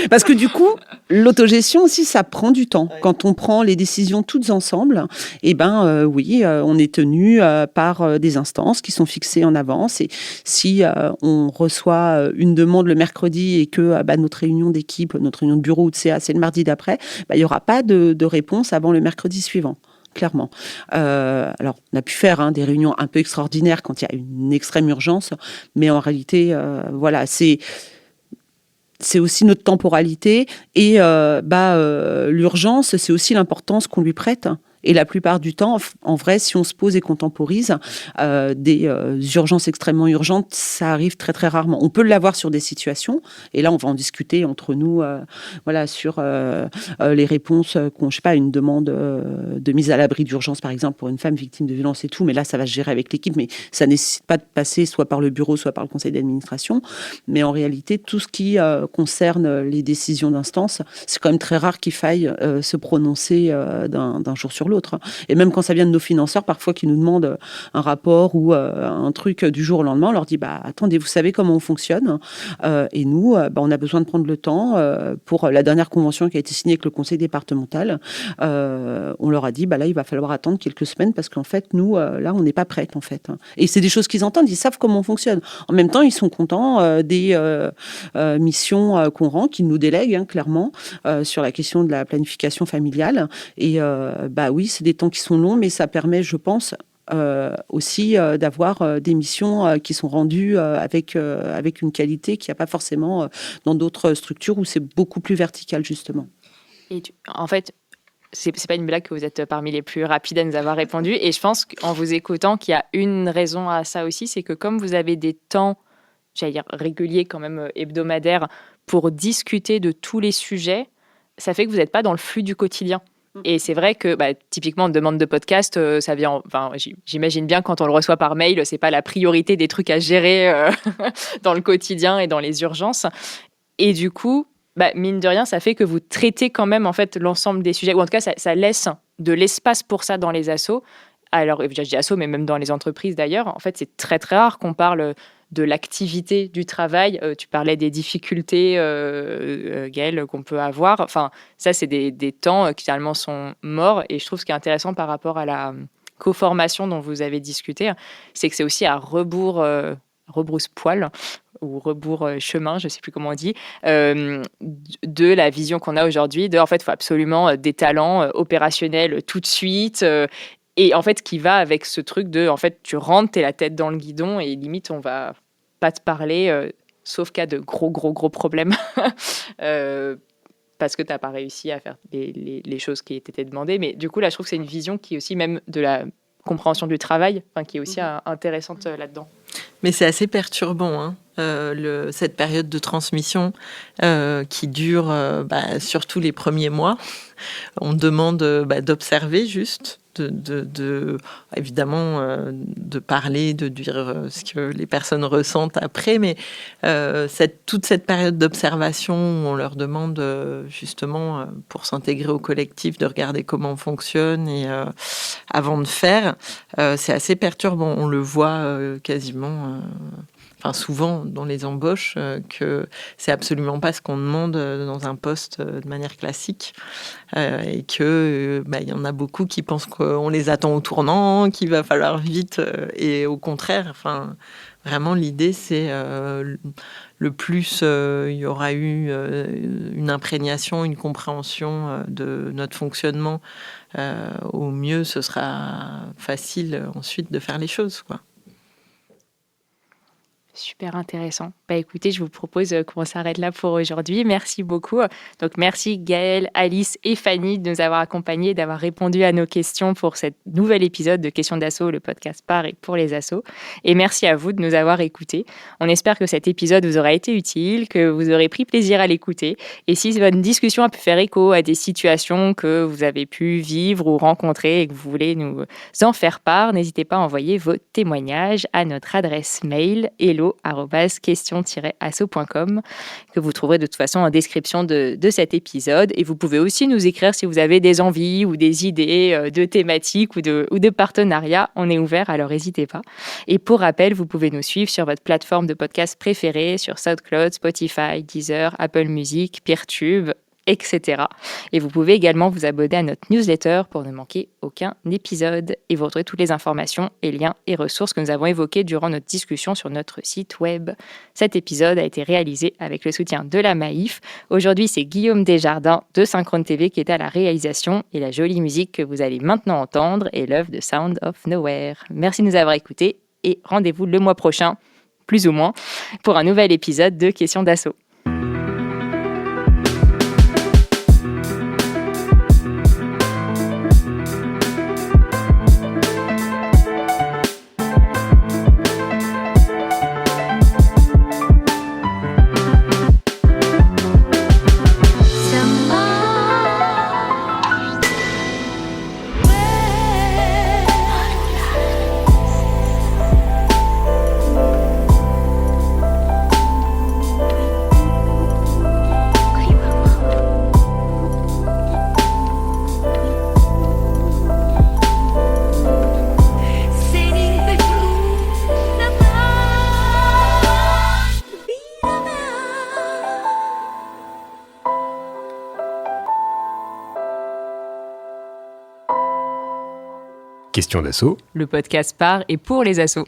Parce que du coup, l'autogestion aussi, ça prend du temps. Ouais. Quand on prend les décisions décisions toutes ensemble, oui, on est tenu par des instances qui sont fixées en avance. Et si on reçoit une demande le mercredi et que notre réunion d'équipe, notre réunion de bureau ou de CA, c'est le mardi d'après, il n'y aura pas de réponse avant le mercredi suivant. Clairement. Alors, on a pu faire des réunions un peu extraordinaires quand il y a une extrême urgence, mais en réalité, c'est aussi notre temporalité et l'urgence, c'est aussi l'importance qu'on lui prête. Et la plupart du temps, en vrai, si on se pose et qu'on temporise, des urgences extrêmement urgentes, ça arrive très très rarement. On peut l'avoir sur des situations, et là on va en discuter entre nous, sur les réponses, je sais pas, une demande de mise à l'abri d'urgence par exemple pour une femme victime de violence et tout, mais là ça va se gérer avec l'équipe, mais ça nécessite pas de passer soit par le bureau, soit par le conseil d'administration. Mais en réalité, tout ce qui concerne les décisions d'instance, c'est quand même très rare qu'il faille se prononcer d'un jour sur l'autre. Et même quand ça vient de nos financeurs, parfois qui nous demandent un rapport ou un truc du jour au lendemain, on leur dit attendez, vous savez comment on fonctionne, et nous, on a besoin de prendre le temps. Pour la dernière convention qui a été signée avec le conseil départemental, on leur a dit là il va falloir attendre quelques semaines parce qu'en fait nous là on n'est pas prêts en fait. Et c'est des choses qu'ils entendent, ils savent comment on fonctionne. En même temps, ils sont contents des missions qu'on rend, qu'ils nous délèguent clairement sur la question de la planification familiale. Et oui, c'est des temps qui sont longs, mais ça permet, je pense, aussi d'avoir des missions qui sont rendues avec une qualité qu'il n'y a pas forcément dans d'autres structures où c'est beaucoup plus vertical, justement. Et en fait, c'est pas une blague que vous êtes parmi les plus rapides à nous avoir répondu. Et je pense qu'en vous écoutant, qu'il y a une raison à ça aussi, c'est que comme vous avez des temps, j'allais dire réguliers, quand même hebdomadaires, pour discuter de tous les sujets, ça fait que vous n'êtes pas dans le flux du quotidien. Et c'est vrai que typiquement, une demande de podcast, ça vient. J'imagine bien quand on le reçoit par mail, c'est pas la priorité des trucs à gérer dans le quotidien et dans les urgences. Et du coup, mine de rien, ça fait que vous traitez quand même en fait l'ensemble des sujets, ou en tout cas, ça laisse de l'espace pour ça dans les assos. Alors, je dis assos, mais même dans les entreprises d'ailleurs. En fait, c'est très très rare qu'on parle de l'activité du travail. Tu parlais des difficultés, Gaëlle, qu'on peut avoir. Enfin, ça, c'est des temps qui finalement sont morts. Et je trouve ce qui est intéressant par rapport à la co-formation dont vous avez discuté, c'est que c'est aussi à rebrousse-poil ou rebours chemin, je ne sais plus comment on dit, de la vision qu'on a aujourd'hui. En fait, il faut absolument des talents opérationnels tout de suite. Et en fait, qui va avec ce truc de, en fait, tu rentres, t'es la tête dans le guidon et limite, on va pas te parler, sauf cas de gros problèmes, parce que t'as pas réussi à faire les choses qui t'étaient demandées. Mais du coup, là, je trouve que c'est une vision qui est aussi même de la compréhension du travail, qui est aussi intéressante là-dedans. Mais c'est assez perturbant, cette période de transmission qui dure surtout les premiers mois. On demande d'observer juste, évidemment de parler, de dire ce que les personnes ressentent après, mais toute cette période d'observation où on leur demande justement pour s'intégrer au collectif de regarder comment on fonctionne et avant de faire, c'est assez perturbant. On le voit quasiment... souvent dans les embauches, que c'est absolument pas ce qu'on demande dans un poste de manière classique, et que y en a beaucoup qui pensent qu'on les attend au tournant, qu'il va falloir vite, et au contraire, vraiment l'idée c'est le plus il y aura eu une imprégnation, une compréhension de notre fonctionnement, au mieux ce sera facile ensuite de faire les choses, quoi. Super intéressant. Écoutez, je vous propose qu'on s'arrête là pour aujourd'hui. Merci beaucoup. Donc, merci Gaëlle, Alice et Fanny de nous avoir accompagnés et d'avoir répondu à nos questions pour cet nouvel épisode de Questions d'Asso, le podcast par et pour les assos. Et merci à vous de nous avoir écoutés. On espère que cet épisode vous aura été utile, que vous aurez pris plaisir à l'écouter. Et si votre discussion a pu faire écho à des situations que vous avez pu vivre ou rencontrer et que vous voulez nous en faire part, n'hésitez pas à envoyer vos témoignages à notre adresse mail hello@question-asso.com, que vous trouverez de toute façon en description de cet épisode. Et vous pouvez aussi nous écrire si vous avez des envies ou des idées de thématiques ou de partenariats. On est ouvert, alors n'hésitez pas. Et pour rappel, vous pouvez nous suivre sur votre plateforme de podcast préférée, sur SoundCloud, Spotify, Deezer, Apple Music, Peertube etc. Et vous pouvez également vous abonner à notre newsletter pour ne manquer aucun épisode. Et vous retrouvez toutes les informations et liens et ressources que nous avons évoquées durant notre discussion sur notre site web. Cet épisode a été réalisé avec le soutien de la Maïf. Aujourd'hui, c'est Guillaume Desjardins de Synchrone TV qui est à la réalisation et la jolie musique que vous allez maintenant entendre est l'œuvre de Sound of Nowhere. Merci de nous avoir écoutés et rendez-vous le mois prochain, plus ou moins, pour un nouvel épisode de Questions d'Assaut. Question d'assaut. Le podcast par et pour les assos.